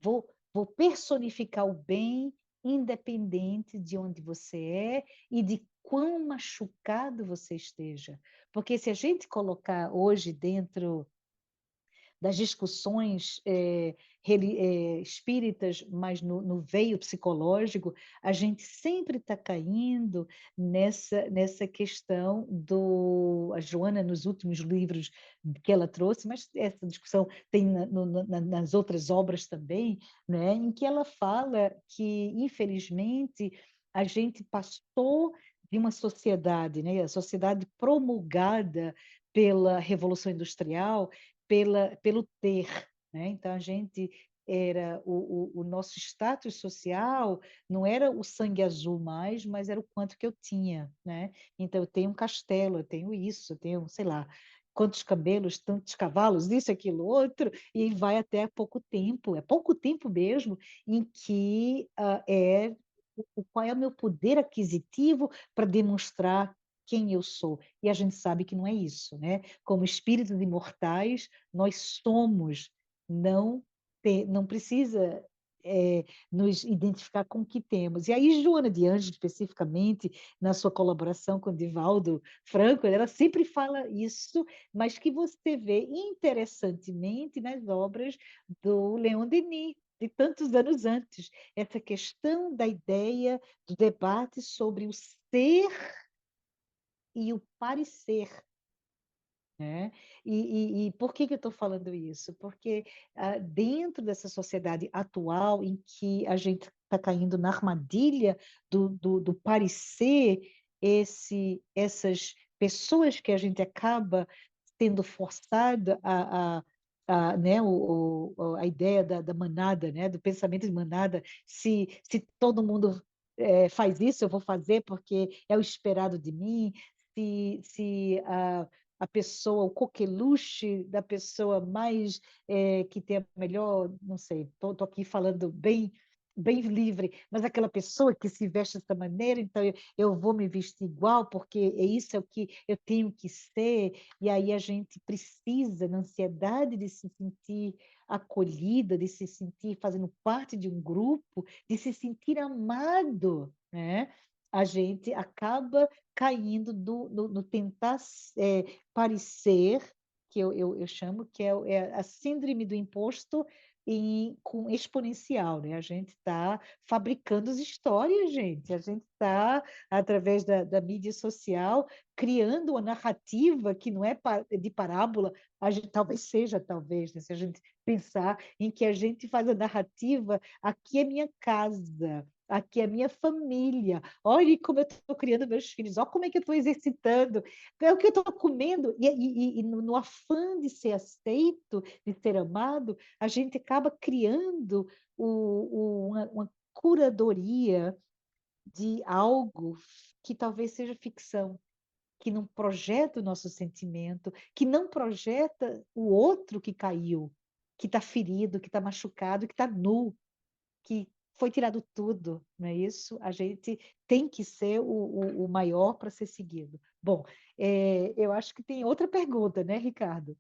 vou personificar o bem, independente de onde você é e de quão machucado você esteja. Porque se a gente colocar hoje dentro das discussões espíritas, mas no veio psicológico, a gente sempre está caindo nessa questão do... A Joana, nos últimos livros que ela trouxe, mas essa discussão tem nas outras obras também, né, em que ela fala que, infelizmente, a gente passou de uma sociedade, né, a sociedade promulgada pela Revolução Industrial, pelo ter, né? Então a gente era o nosso status social não era o sangue azul mais, mas era o quanto que eu tinha, né? Então eu tenho um castelo, eu tenho isso, eu tenho, sei lá. quantos camelos, tantos cavalos, isso, aquilo, outro, e vai até pouco tempo mesmo, em que qual é o meu poder aquisitivo para demonstrar quem eu sou. E a gente sabe que não é isso, né? Como espíritos imortais, nós somos, não, não precisa nos identificar com o que temos. E aí, Joana de Anjos, especificamente, na sua colaboração com Divaldo Franco, ela sempre fala isso, mas que você vê interessantemente nas obras do Leon Denis, de tantos anos antes, essa questão da ideia do debate sobre o ser e o parecer, né? E por que eu estou falando isso? Porque dentro dessa sociedade atual em que a gente está caindo na armadilha do parecer, essas pessoas que a gente acaba sendo forçada né, a ideia da manada, né, do pensamento de manada, se todo mundo faz isso, eu vou fazer porque é o esperado de mim, se a pessoa, o coqueluche da pessoa mais que tem a melhor, não sei, estou aqui falando bem livre, mas aquela pessoa que se veste dessa maneira, então eu vou me vestir igual, porque isso é o que eu tenho que ser, e aí a gente precisa, na ansiedade de se sentir acolhida, de se sentir fazendo parte de um grupo, de se sentir amado, né? A gente acaba caindo no tentar parecer, que eu chamo, que é a síndrome do imposto com exponencial, né? A gente está fabricando as histórias, gente. A gente está, através da mídia social, criando uma narrativa que não é de parábola, talvez seja, talvez, né? Se a gente pensar em que a gente faz a narrativa, aqui é minha casa, aqui é minha família, olha como eu estou criando meus filhos, olha como é que eu estou exercitando, é o que eu estou comendo, e no afã de ser aceito, de ser amado, a gente acaba criando uma curadoria de algo que talvez seja ficção, que não projeta o nosso sentimento, que não projeta o outro que caiu, que está ferido, que está machucado, que está nu, que foi tirado tudo, não é isso? A gente tem que ser o maior para ser seguido. Bom, eu acho que tem outra pergunta, né, Ricardo?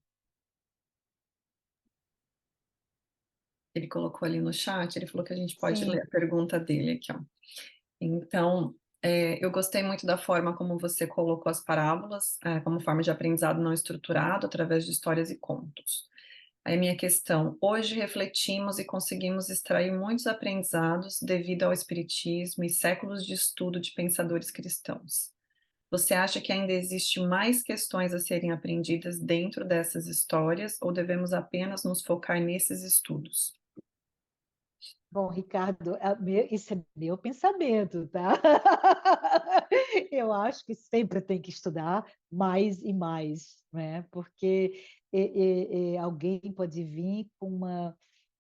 Ele colocou ali no chat, ele falou que a gente pode ler Sim. a pergunta dele aqui, ó. Então, eu gostei muito da forma como você colocou as parábolas, como forma de aprendizado não estruturado, através de histórias e contos. Aí minha questão, hoje refletimos e conseguimos extrair muitos aprendizados devido ao espiritismo e séculos de estudo de pensadores cristãos. Você acha que ainda existe mais questões a serem aprendidas dentro dessas histórias ou devemos apenas nos focar nesses estudos? Bom, Ricardo, isso é meu pensamento, tá? Eu acho que sempre tem que estudar mais e mais, né? Porque alguém pode vir com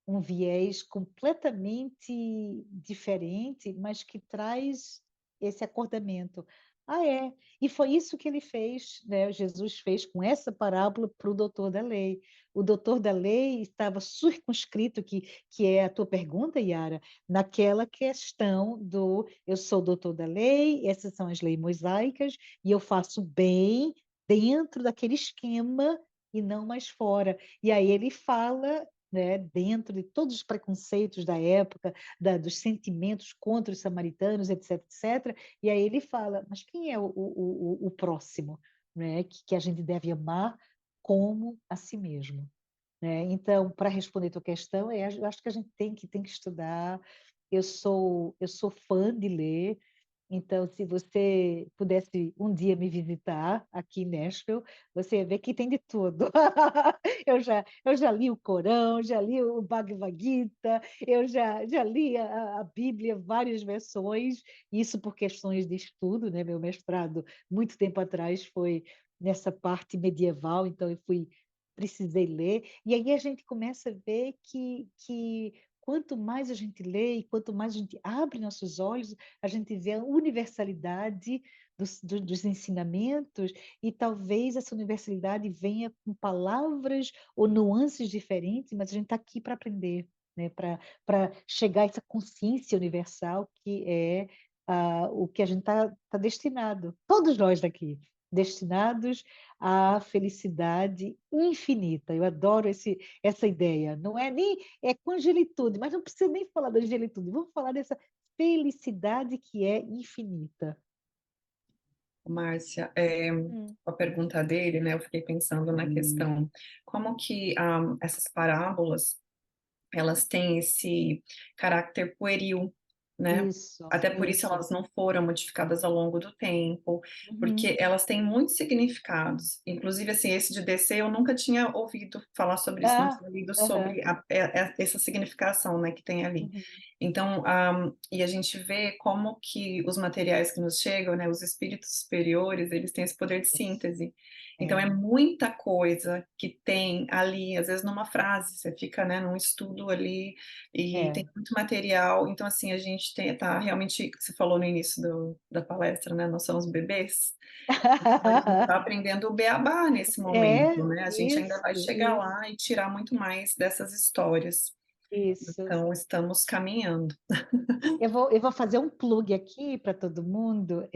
um viés completamente diferente, mas que traz esse acordamento. Ah, é. E foi isso que ele fez, né? Jesus fez com essa parábola para o doutor da lei. O doutor da lei estava circunscrito, que é a tua pergunta, Yara, naquela questão do eu sou doutor da lei, essas são as leis mosaicas, e eu faço bem dentro daquele esquema e não mais fora. E aí ele fala, né, dentro de todos os preconceitos da época, dos sentimentos contra os samaritanos, etc, etc. E aí ele fala, mas quem é o próximo, né, que a gente deve amar como a si mesmo? Né? Então, para responder a tua questão, eu acho que a gente tem que estudar. Eu sou fã de ler, então, se você pudesse um dia me visitar aqui em Nashville, você ia ver que tem de tudo. Eu já li o Corão, já li o Bhagavad Gita, eu já li a Bíblia, várias versões, isso por questões de estudo, né? Meu mestrado, muito tempo atrás, foi nessa parte medieval, então precisei ler, e aí a gente começa a ver que quanto mais a gente lê e quanto mais a gente abre nossos olhos, a gente vê a universalidade dos ensinamentos, e talvez essa universalidade venha com palavras ou nuances diferentes, mas a gente está aqui para aprender, né? Para chegar a essa consciência universal que é o que a gente está destinado, todos nós daqui, destinados à felicidade infinita. Eu adoro essa ideia. Não é nem é com angelitude, mas não precisa nem falar da angelitude. Vamos falar dessa felicidade que é infinita. Márcia, Hum. a pergunta dele, né, eu fiquei pensando na questão, como que essas parábolas, elas têm esse caráter pueril, né? Isso, Até por isso isso. elas não foram modificadas ao longo do tempo, Uhum. porque elas têm muitos significados. Inclusive, assim, esse de descer eu nunca tinha ouvido falar sobre isso, não Ah, tinha lido aham. sobre essa significação, né, que tem ali. Uhum. Então, e a gente vê como que os materiais que nos chegam, né, os espíritos superiores, eles têm esse poder de Isso. síntese. Então, é É, muita coisa que tem ali, às vezes numa frase, você fica, né, num estudo ali, e é. tem muito material. Então, assim, a gente tá realmente, você falou no início da palestra, né, nós somos bebês, então a gente está aprendendo o beabá nesse momento, É, né? A gente ainda isso, vai chegar isso, lá e tirar muito mais dessas histórias. isso. Então, estamos caminhando. Eu vou fazer um plug aqui para todo mundo.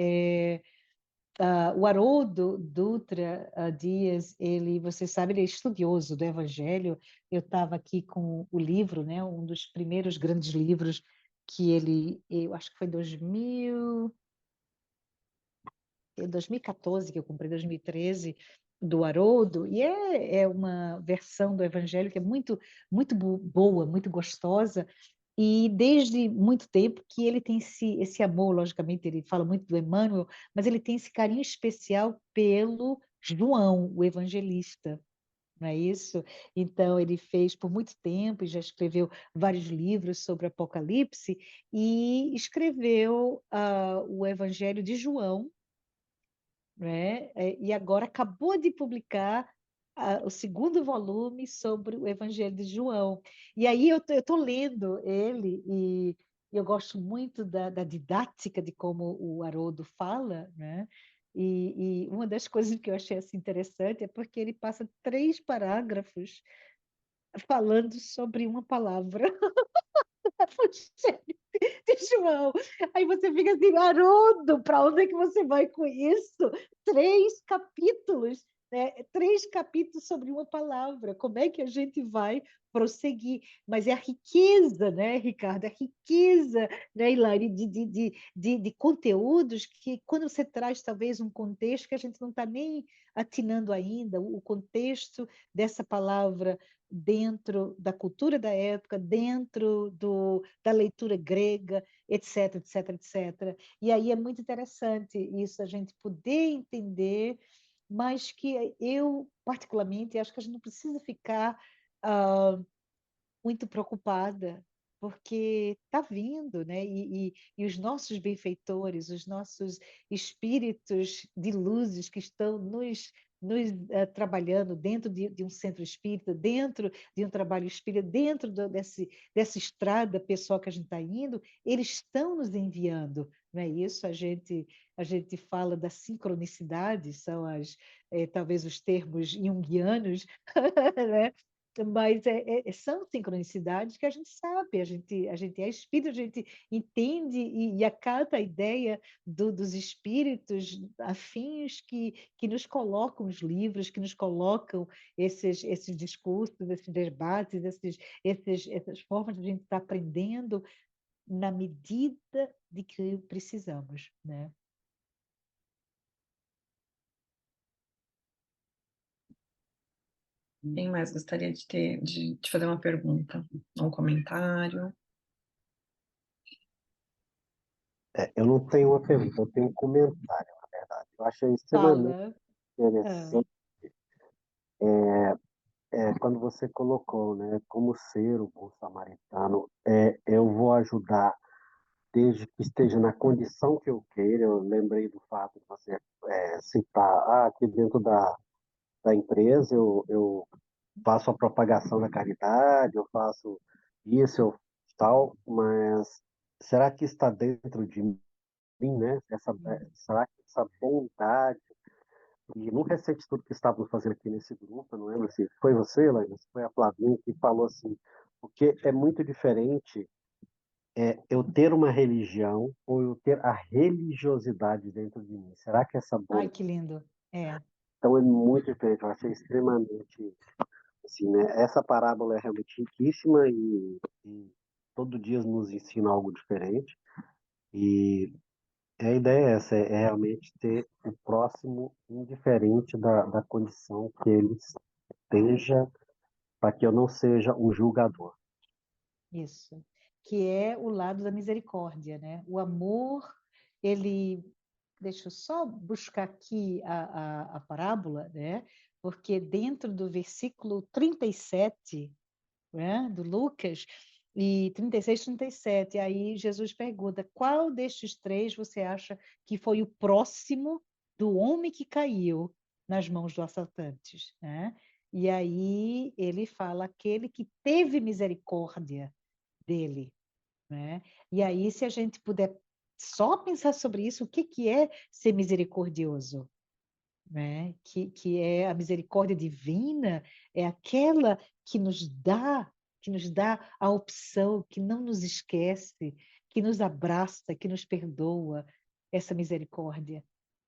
O Haroldo Dutra Dias, você sabe, ele é estudioso do Evangelho. Eu estava aqui com o livro, né, um dos primeiros grandes livros que eu acho que foi 2014 que eu comprei, 2013, do Haroldo, e é uma versão do Evangelho que é muito, muito boa, muito gostosa, e desde muito tempo que ele tem esse amor, logicamente, ele fala muito do Emmanuel, mas ele tem esse carinho especial pelo João, o evangelista, não é isso? Então, ele fez por muito tempo e já escreveu vários livros sobre Apocalipse e escreveu o Evangelho de João, né? E agora acabou de publicar o segundo volume sobre o Evangelho de João. E aí eu estou lendo ele e eu gosto muito da didática de como o Haroldo fala, né? E uma das coisas que eu achei assim, interessante é porque ele passa 3 parágrafos falando sobre uma palavra. De João. Aí você fica assim, Haroldo, para onde é que você vai com isso? 3 capítulos, né? 3 capítulos sobre uma palavra. Como é que a gente vai prosseguir? Mas é a riqueza, né, Ricardo? A riqueza, né, Hilari, de conteúdos que, quando você traz talvez um contexto que a gente não está nem atinando ainda, o contexto dessa palavra dentro da cultura da época, dentro da leitura grega, etc, etc, etc. E aí é muito interessante isso, a gente poder entender, mas que eu, particularmente, acho que a gente não precisa ficar muito preocupada, porque está vindo, né? E os nossos benfeitores, os nossos espíritos de luzes que estão trabalhando dentro de um centro espírita, dentro de um trabalho espírita, dentro dessa estrada pessoal que a gente está indo, eles estão nos enviando, não é isso? A gente fala da sincronicidade, são talvez os termos junguianos, né? Mas são sincronicidades que a gente sabe, a gente é espírito, a gente entende e acata a ideia dos espíritos afins que nos colocam os livros, que nos colocam esses discursos, esses debates, essas formas de a gente estar aprendendo na medida de que precisamos, né? Quem mais gostaria de fazer uma pergunta? Um comentário? Eu não tenho uma pergunta, eu tenho um comentário, na verdade. Eu achei extremamente Fala. Ah, interessante quando você colocou, né, como ser o bom samaritano, eu vou ajudar desde que esteja na condição que eu queira. Eu lembrei do fato de você citar, aqui dentro da empresa eu faço a propagação da caridade, eu faço isso, eu mas será que está dentro de mim, né? hum, Será que essa bondade. E no recente estudo que estávamos fazendo aqui nesse grupo, eu não lembro se foi você, Laila, se foi a Flavinha, que falou assim, porque é muito diferente eu ter uma religião ou eu ter a religiosidade dentro de mim. Será que essa Ai, bondade que lindo. É, então é muito diferente? Eu achei extremamente, assim, né? Essa parábola é realmente riquíssima e todo dia nos ensina algo diferente. E a ideia é essa, é realmente ter o próximo indiferente da condição que ele esteja, para que eu não seja um julgador. isso. Que é o lado da misericórdia, né? O amor, ele. Deixa eu só buscar aqui a parábola, né? Porque dentro do versículo 37, né, do Lucas, e 36, 37, aí Jesus pergunta: qual destes três você acha que foi o próximo do homem que caiu nas mãos dos assaltantes, né? E aí ele fala: aquele que teve misericórdia dele, né? E aí, se a gente puder só pensar sobre isso, o que que é ser misericordioso, né? Que é a misericórdia divina, é aquela que nos dá a opção, que não nos esquece, que nos abraça, que nos perdoa, essa misericórdia,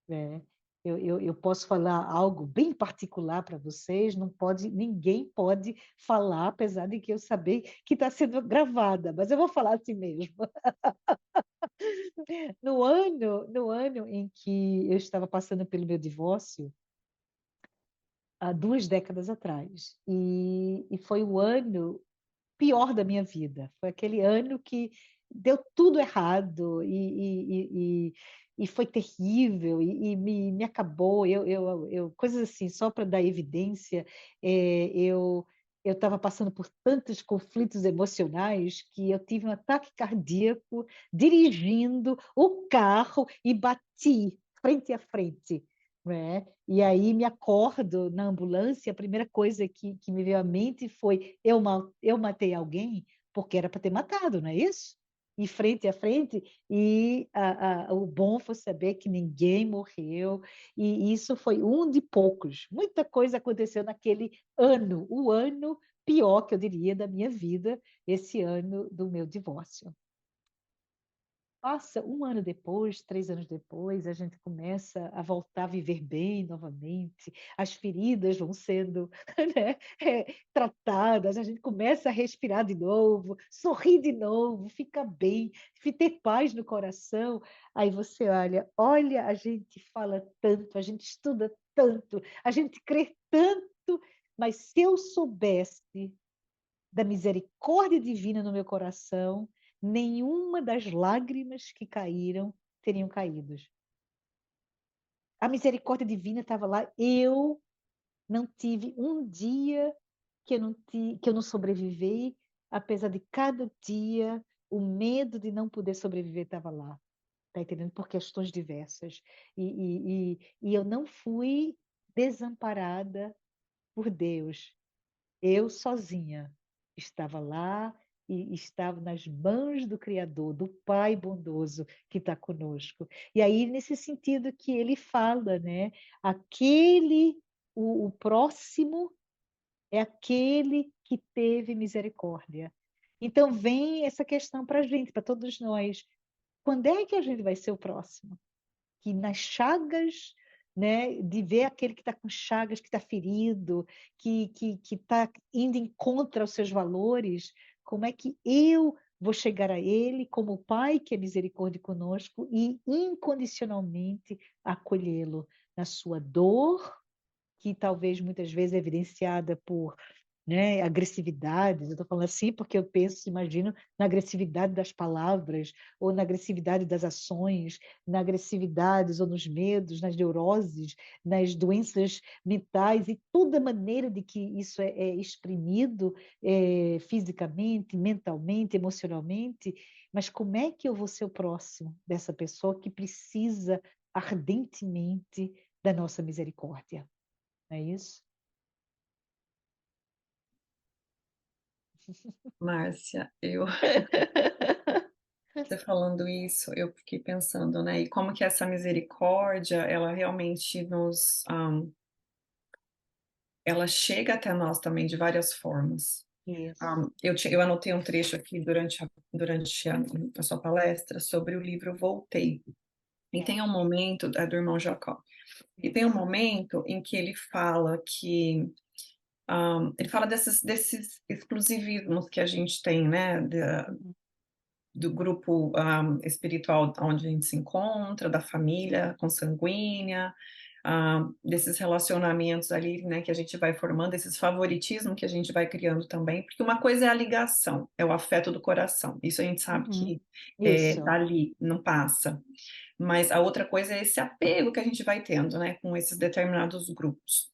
né? Eu posso falar algo bem particular para vocês, não pode, ninguém pode falar, apesar de que eu saber que está sendo gravada, mas eu vou falar assim mesmo. No ano em que eu estava passando pelo meu divórcio, há 2 décadas atrás, e foi o ano pior da minha vida. Foi aquele ano que deu tudo errado e foi terrível e me acabou. Coisas assim, só para dar evidência, eu estava passando por tantos conflitos emocionais que eu tive um ataque cardíaco dirigindo o carro e bati frente a frente, né? E aí me acordo na ambulância, a primeira coisa que me veio à mente foi: eu matei alguém porque era para ter matado, não é isso? E frente a frente, e o bom foi saber que ninguém morreu, e isso foi um de poucos. Muita coisa aconteceu naquele ano, o ano pior, que eu diria, da minha vida, esse ano do meu divórcio. Passa um ano depois, 3 anos depois, a gente começa a voltar a viver bem novamente, as feridas vão sendo, né, tratadas, a gente começa a respirar de novo, sorrir de novo, fica bem, ter paz no coração. Aí você olha, a gente fala tanto, a gente estuda tanto, a gente crê tanto, mas se eu soubesse da misericórdia divina no meu coração, nenhuma das lágrimas que caíram teriam caído. A misericórdia divina estava lá. Eu não tive um dia que eu não sobrevivi, apesar de cada dia o medo de não poder sobreviver estava lá. Tá entendendo? Por questões diversas. E eu não fui desamparada por Deus. Eu sozinha estava lá e estava nas mãos do Criador, do Pai bondoso que está conosco. E aí, nesse sentido que ele fala, né? O próximo é aquele que teve misericórdia. Então, vem essa questão para a gente, para todos nós. Quando é que a gente vai ser o próximo? Que nas chagas, né, de ver aquele que está com chagas, que está ferido, que está indo em contra aos seus valores, como é que eu vou chegar a ele como o Pai que é misericórdia conosco e incondicionalmente acolhê-lo na sua dor, que talvez muitas vezes é evidenciada por, né, agressividades. Eu estou falando assim porque eu penso, imagino, na agressividade das palavras, ou na agressividade das ações, na agressividade ou nos medos, nas neuroses, nas doenças mentais e toda a maneira de que isso é exprimido fisicamente, mentalmente, emocionalmente. Mas como é que eu vou ser o próximo dessa pessoa que precisa ardentemente da nossa misericórdia? Não é isso? Márcia, eu Você falando isso, eu fiquei pensando, né, e como que essa misericórdia, ela realmente ela chega até nós também de várias formas. Isso. Eu anotei um trecho aqui durante a sua palestra sobre o livro Voltei. E tem um momento, é do irmão Jacó, e tem um momento em que ele fala desses exclusivismos que a gente tem, né, do grupo espiritual onde a gente se encontra, da família consanguínea, desses relacionamentos ali, né, que a gente vai formando, esses favoritismos que a gente vai criando também, porque uma coisa é a ligação, é o afeto do coração, isso a gente sabe Uhum. que tá Isso. ali, não passa. Mas a outra coisa é esse apego que a gente vai tendo, né, com esses determinados grupos.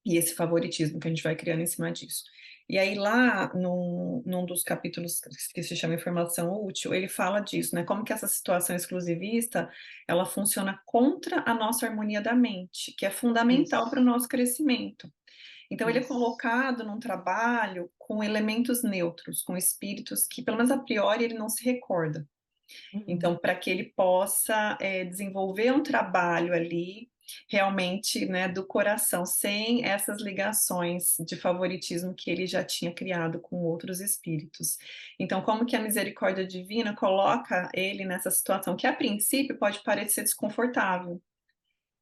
E esse favoritismo que a gente vai criando em cima disso. E aí lá, num dos capítulos que se chama Informação Útil, ele fala disso, né? Como que essa situação exclusivista, ela funciona contra a nossa harmonia da mente, que é fundamental para o Isso. nosso crescimento. Então ele é Isso. colocado num trabalho com elementos neutros, com espíritos que, pelo menos a priori, ele não se recorda. Uhum. Então, para que ele possa desenvolver um trabalho ali, realmente, né, do coração, sem essas ligações de favoritismo que ele já tinha criado com outros espíritos. Então, como que a misericórdia divina coloca ele nessa situação que, a princípio, pode parecer desconfortável.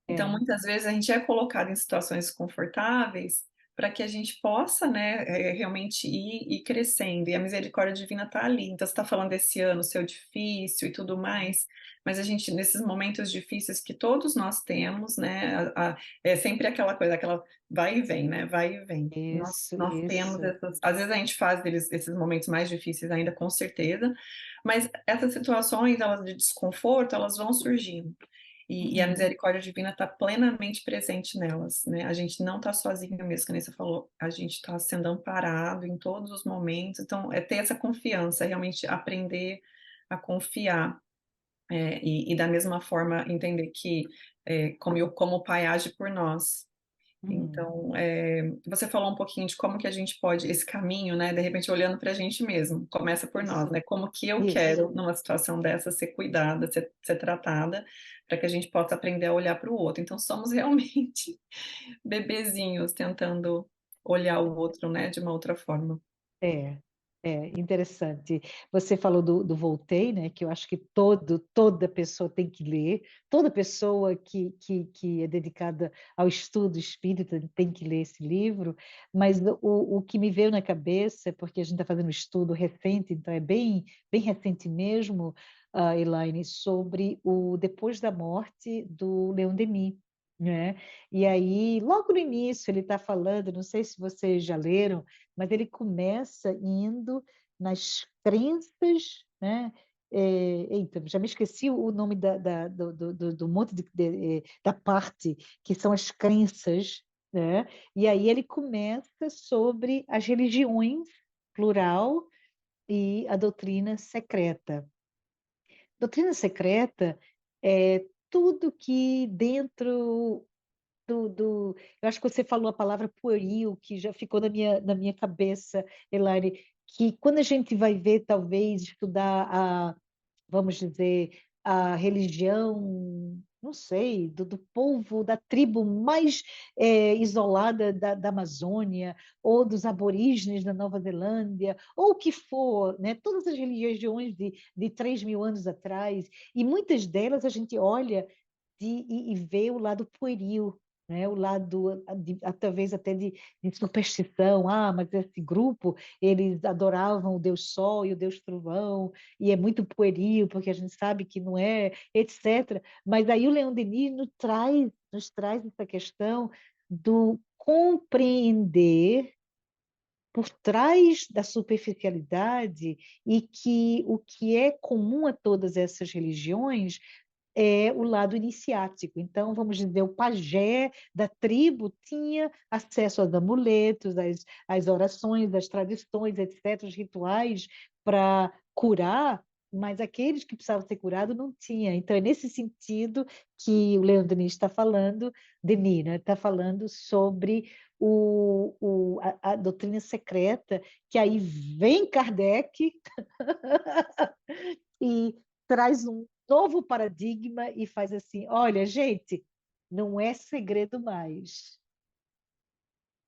Então, É. muitas vezes a gente é colocado em situações desconfortáveis para que a gente possa, né, realmente ir crescendo, e a misericórdia divina está ali. Então, você está falando desse ano seu difícil e tudo mais, mas a gente, nesses momentos difíceis que todos nós temos, né, é sempre aquela coisa, aquela vai e vem, né, vai e vem. Isso, Nós temos isso. essas, às vezes a gente faz esses momentos mais difíceis ainda, com certeza, mas essas situações, elas de desconforto, elas vão surgindo. E a Uhum. misericórdia divina está plenamente presente nelas, né? A gente não está sozinho mesmo, que nem você falou, a gente está sendo amparado em todos os momentos. Então, é ter essa confiança, realmente aprender a confiar, e da mesma forma entender que, como o Pai age por nós. Uhum. Então, você falou um pouquinho de como que a gente pode, esse caminho, né, de repente olhando para a gente mesmo, começa por nós, Isso. né, como que eu Isso. quero, numa situação dessa, ser cuidada, ser tratada, para que a gente possa aprender a olhar para o outro. Então, somos realmente bebezinhos tentando olhar o outro, né, de uma outra forma. É, interessante. Você falou do Voltaire, né, que eu acho que toda pessoa tem que ler, toda pessoa que é dedicada ao estudo espírita tem que ler esse livro, mas o que me veio na cabeça, porque a gente está fazendo um estudo recente, então é bem recente mesmo, Elaine, sobre o depois da morte do Leon Denis. Né? E aí, logo no início, ele está falando, não sei se vocês já leram, mas ele começa indo nas crenças, né? Eita, já me esqueci o nome do monte da parte que são as crenças, né? E aí ele começa sobre as religiões, plural, e a doutrina secreta. Doutrina secreta é tudo que dentro eu acho que você falou a palavra pueril, que já ficou na minha cabeça, Elaine, que quando a gente vai ver, talvez, estudar vamos dizer, a religião, não sei, do povo, da tribo mais isolada da Amazônia, ou dos aborígenes da Nova Zelândia, ou o que for, né? Todas as religiões de 3.000 anos atrás, e muitas delas a gente olha e ver o lado pueril, né? O lado, talvez até de superstição. Ah, mas esse grupo, eles adoravam o Deus Sol e o Deus Trovão, e é muito pueril, porque a gente sabe que não é, etc. Mas aí o Leon Denis nos traz essa questão do compreender por trás da superficialidade e que o que é comum a todas essas religiões é o lado iniciático. Então, vamos dizer, o pajé da tribo tinha acesso aos amuletos, às orações, às tradições, etc., os rituais para curar, mas aqueles que precisavam ser curados não tinham. Então, é nesse sentido que o Leandro Denis está falando, Denis, né? Está falando sobre a doutrina secreta, que aí vem Kardec e traz um novo paradigma e faz assim: olha, gente, não é segredo mais.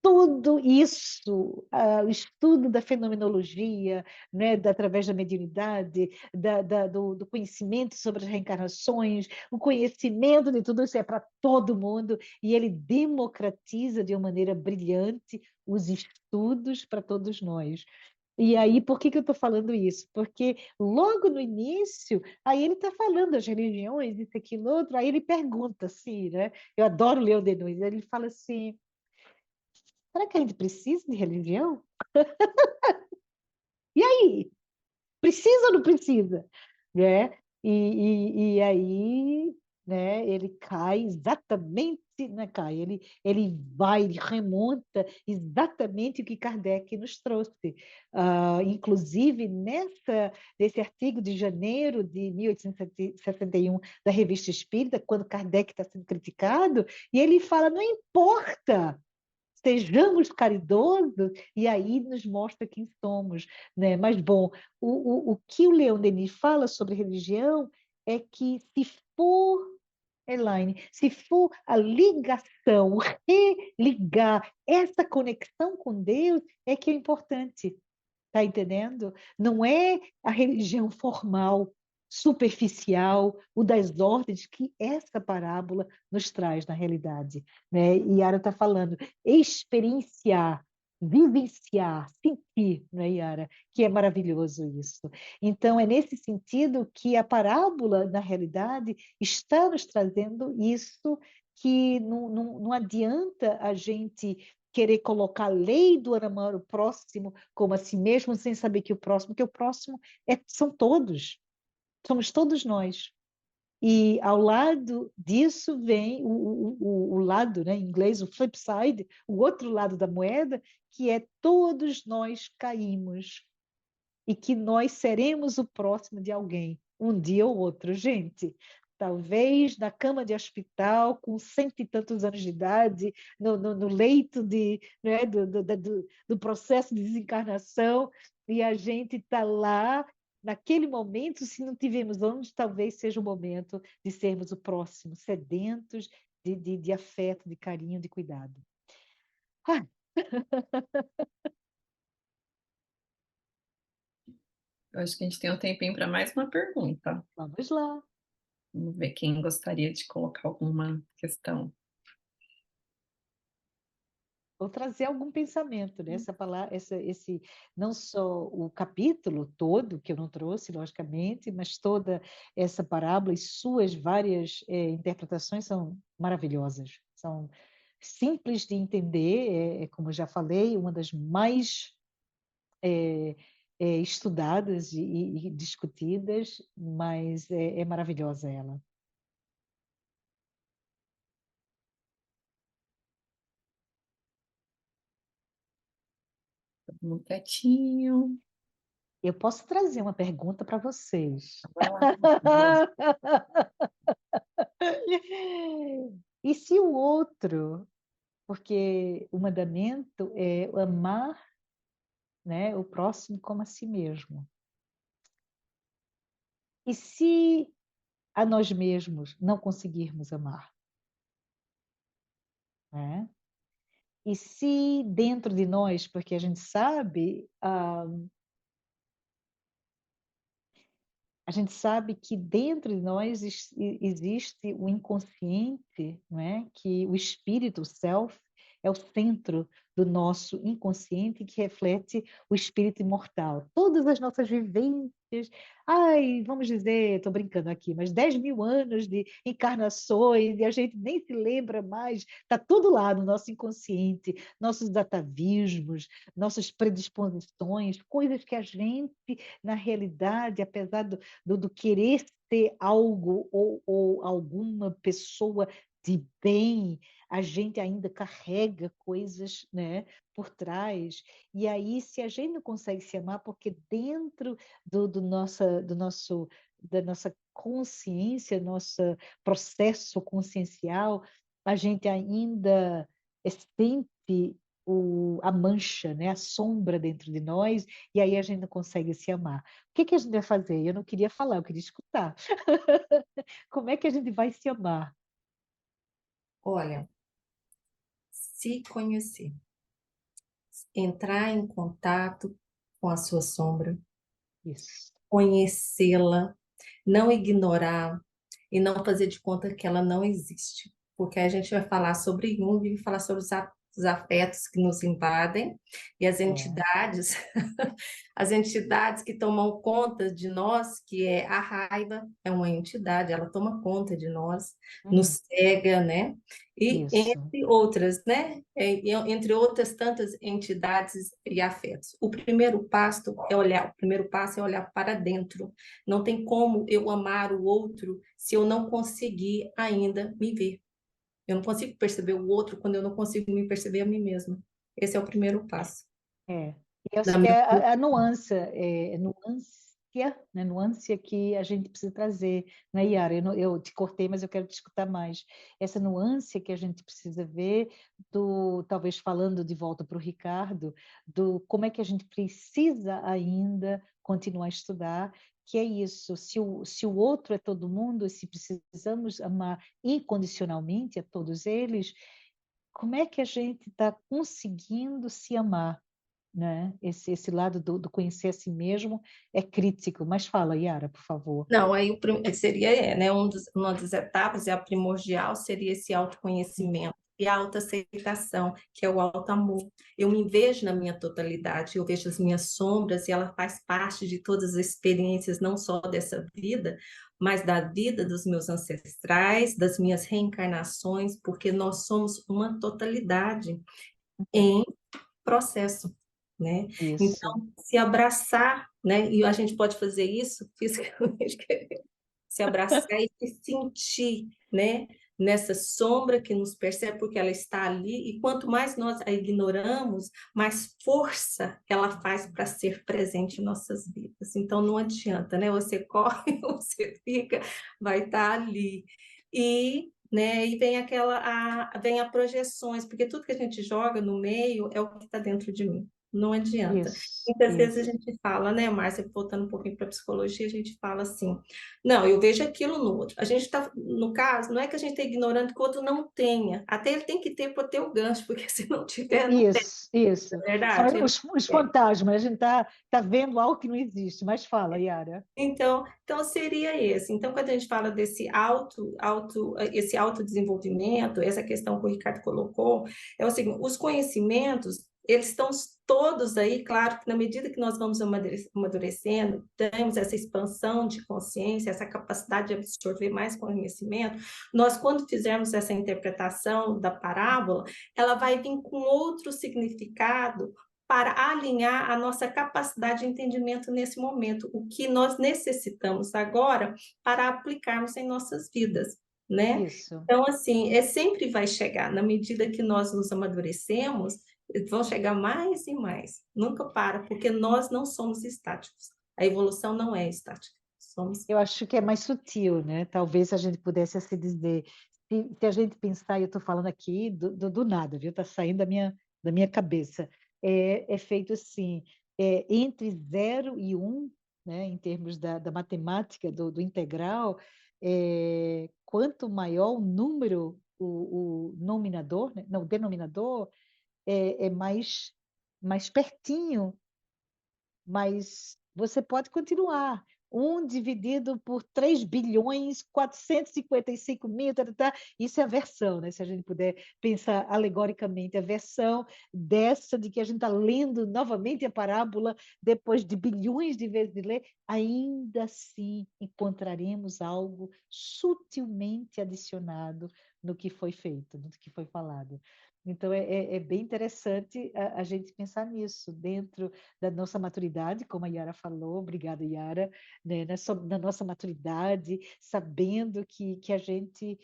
Tudo isso, o estudo da fenomenologia, né, através da mediunidade, do conhecimento sobre as reencarnações, o conhecimento de tudo isso é para todo mundo, e ele democratiza de uma maneira brilhante os estudos para todos nós. E aí, por que eu estou falando isso? Porque logo no início, aí ele está falando das religiões, isso, aquilo, outro, aí ele pergunta assim, né? Eu adoro Leon Denis, ele fala assim: será que a gente precisa de religião? E aí? Precisa ou não precisa? Né? E aí, né, ele cai exatamente, né, cai, ele vai, ele remonta exatamente o que Kardec nos trouxe. Inclusive, nesse artigo de janeiro de 1861 da Revista Espírita, quando Kardec está sendo criticado, e ele fala, não importa, sejamos caridosos, e aí nos mostra quem somos, né? Mas, bom, o que o Leon Denis fala sobre religião é que se for, Elaine, se for a ligação, religar essa conexão com Deus, é que é importante. Está entendendo? Não é a religião formal, superficial, o das ordens que essa parábola nos traz na realidade, né? E Yara está falando experienciar, vivenciar, sentir, né, Yara? Que é maravilhoso isso. Então, é nesse sentido que a parábola, na realidade, está nos trazendo isso que não adianta a gente querer colocar a lei do amar o próximo como a si mesmo, sem saber que o próximo são todos, somos todos nós. E ao lado disso vem o lado, né, em inglês, o flip side, o outro lado da moeda, que é todos nós caímos e que nós seremos o próximo de alguém, um dia ou outro, gente. Talvez na cama de hospital, com 100 e tantos anos de idade, no leito né, do processo de desencarnação, e a gente está lá, naquele momento, se não tivermos onde, talvez seja o momento de sermos o próximo, sedentos de afeto, de carinho, de cuidado. Ah, Eu acho que a gente tem um tempinho para mais uma pergunta. vamos lá. Vamos ver quem gostaria de colocar alguma questão. Ou trazer algum pensamento, né? Essa palavra, não só o capítulo todo, que eu não trouxe, logicamente, mas toda essa parábola e suas várias interpretações são maravilhosas, são simples de entender, como eu já falei, uma das mais estudadas e discutidas, mas é maravilhosa ela. Todo mundo quietinho. Eu posso trazer uma pergunta para vocês. Vai lá. E se o outro, porque o mandamento é amar, né, o próximo como a si mesmo. E se a nós mesmos não conseguirmos amar? Né? E se dentro de nós, porque a gente sabe, a gente sabe que dentro de nós existe o inconsciente, não é? Que o espírito, o self, é o centro do nosso inconsciente que reflete o espírito imortal. Todas as nossas vivências, vamos dizer, estou brincando aqui, mas 10.000 anos de encarnações e a gente nem se lembra mais, está tudo lá no nosso inconsciente, nossos atavismos, nossas predisposições, coisas que a gente, na realidade, apesar do querer ser algo ou alguma pessoa de bem, a gente ainda carrega coisas, né, por trás. E aí, se a gente não consegue se amar, porque dentro da nossa consciência, nosso processo consciencial, a gente ainda sente a mancha, né? A sombra dentro de nós, e aí a gente não consegue se amar. O que que a gente vai fazer? Eu não queria falar, eu queria escutar. Como é que a gente vai se amar? Olha, se conhecer, entrar em contato com a sua sombra, Isso. conhecê-la, não ignorar e não fazer de conta que ela não existe. Porque a gente vai falar sobre Jung e falar sobre os afetos que nos invadem e as É. entidades, as entidades que tomam conta de nós, que é a raiva, é uma entidade, ela toma conta de nós, Hum, nos cega, né? E isso. entre outras, né? Entre outras tantas entidades e afetos. O primeiro passo é olhar para dentro. Não tem como eu amar o outro se eu não conseguir ainda me ver. Eu não consigo perceber o outro quando eu não consigo me perceber a mim mesma. Esse é o primeiro passo. É. E eu Na acho que minha... é a nuance, nuância, né? Nuância que a gente precisa trazer, né, Yara? Eu te cortei, mas eu quero te escutar mais. Essa nuance que a gente precisa ver, talvez falando de volta para o Ricardo, do como é que a gente precisa ainda continuar a estudar, que é isso, se o outro é todo mundo, se precisamos amar incondicionalmente a todos eles, como é que a gente está conseguindo se amar? Né? Esse lado do conhecer a si mesmo é crítico. Mas fala, Yara, por favor. Não, aí seria, né, uma das etapas, e a primordial seria esse autoconhecimento e a autoaceitação, que é o auto-amor. Eu me vejo na minha totalidade, eu vejo as minhas sombras e ela faz parte de todas as experiências, não só dessa vida, mas da vida dos meus ancestrais, das minhas reencarnações, porque nós somos uma totalidade em processo, né? Isso. Então, se abraçar, né? E a gente pode fazer isso fisicamente, se abraçar e se sentir, né? Nessa sombra que nos percebe, porque ela está ali, e quanto mais nós a ignoramos, mais força ela faz para ser presente em nossas vidas. Então, não adianta, né? Você corre, você fica, vai estar ali. Né, e vem a projeções, porque tudo que a gente joga no meio é o que está dentro de mim. Não adianta. Isso. Muitas vezes a Isso. gente fala, né, Márcia, voltando um pouquinho para a psicologia, a gente fala assim, não, eu vejo aquilo no outro. A gente está, no caso, não é que a gente está ignorando que o outro não tenha. Até ele tem que ter para ter o gancho, porque se não tiver, não tem. Isso. Isso. É São verdade? os fantasmas. A gente tá vendo algo que não existe. Mas fala, Yara. Então seria esse. Então, quando a gente fala desse esse autodesenvolvimento, essa questão que o Ricardo colocou, é o seguinte: os conhecimentos, eles estão todos aí, claro, que na medida que nós vamos amadurecendo, temos essa expansão de consciência, essa capacidade de absorver mais conhecimento, nós, quando fizermos essa interpretação da parábola, ela vai vir com outro significado para alinhar a nossa capacidade de entendimento nesse momento, o que nós necessitamos agora para aplicarmos em nossas vidas, né? Isso. Então, assim, sempre vai chegar, na medida que nós nos amadurecemos, vão chegar mais e mais, nunca para, porque nós não somos estáticos, a evolução não é estática, somos... Eu acho que é mais sutil, né? Talvez a gente pudesse assim dizer, se a gente pensar, e eu estou falando aqui do nada, viu? Está saindo da minha cabeça. É feito assim, entre 0 e 1, né? Em termos da matemática, do integral, quanto maior o número, o nominador, né? Não, o denominador, é mais pertinho, mas você pode continuar. 1 dividido por 3 bilhões 455 mil, isso é a versão, né? Se a gente puder pensar alegoricamente, a versão dessa de que a gente está lendo novamente a parábola depois de bilhões de vezes de ler, ainda assim encontraremos algo sutilmente adicionado no que foi feito, no que foi falado. Então, é bem interessante a gente pensar nisso, dentro da nossa maturidade, como a Yara falou, obrigada, Yara, né? Na nossa maturidade, sabendo que a gente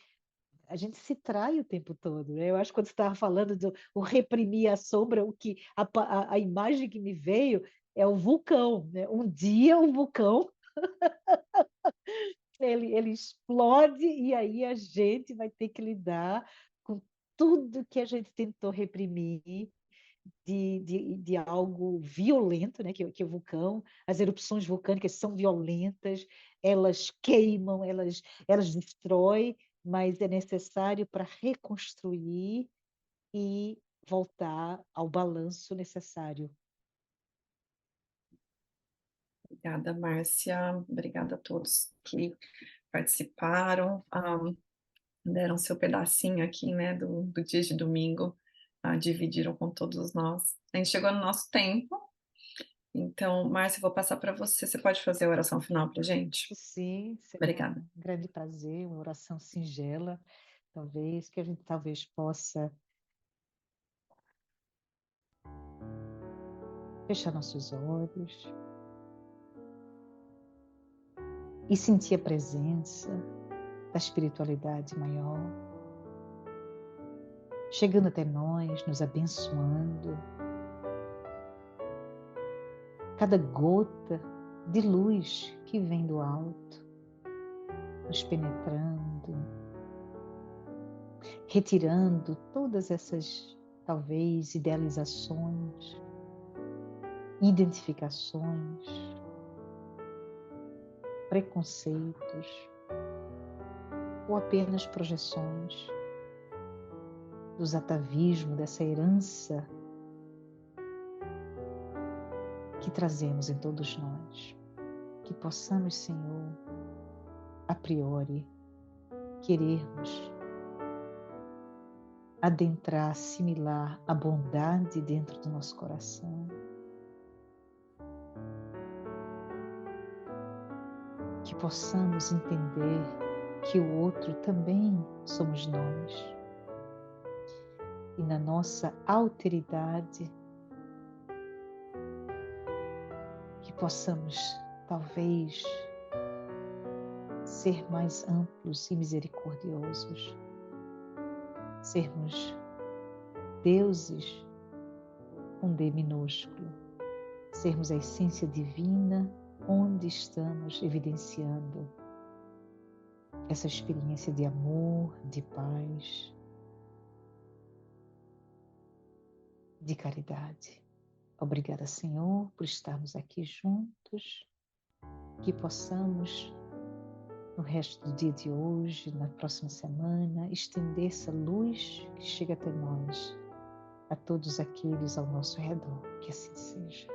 se trai o tempo todo, né? Eu acho que quando você estava falando do o reprimir a sombra, a imagem que me veio é o vulcão, né? Um dia o vulcão ele explode e aí a gente vai ter que lidar com tudo que a gente tentou reprimir, de algo violento, né? Que é o vulcão. As erupções vulcânicas são violentas, elas queimam, elas destroem, mas é necessário para reconstruir e voltar ao balanço necessário. Obrigada, Márcia. Obrigada a todos que participaram, deram seu pedacinho aqui, né, do dia de domingo, dividiram com todos nós. A gente chegou no nosso tempo, então, Márcia, eu vou passar para você. Você pode fazer a oração final para a gente? Sim, será Obrigada. um grande prazer, uma oração singela, talvez, que a gente talvez possa fechar nossos olhos e sentir a presença da espiritualidade maior, chegando até nós, nos abençoando. Cada gota de luz que vem do alto, nos penetrando, retirando todas essas, talvez, idealizações, identificações, preconceitos ou apenas projeções dos atavismos, dessa herança que trazemos em todos nós. Que possamos, Senhor, a priori, querermos adentrar, assimilar a bondade dentro do nosso coração. Que possamos entender que o outro também somos nós. E na nossa alteridade, que possamos, talvez, ser mais amplos e misericordiosos. Sermos deuses com D minúsculo. Sermos a essência divina onde estamos evidenciando essa experiência de amor, de paz, de caridade. Obrigada, Senhor, por estarmos aqui juntos, que possamos, no resto do dia de hoje, na próxima semana, estender essa luz que chega até nós, a todos aqueles ao nosso redor. Que assim seja.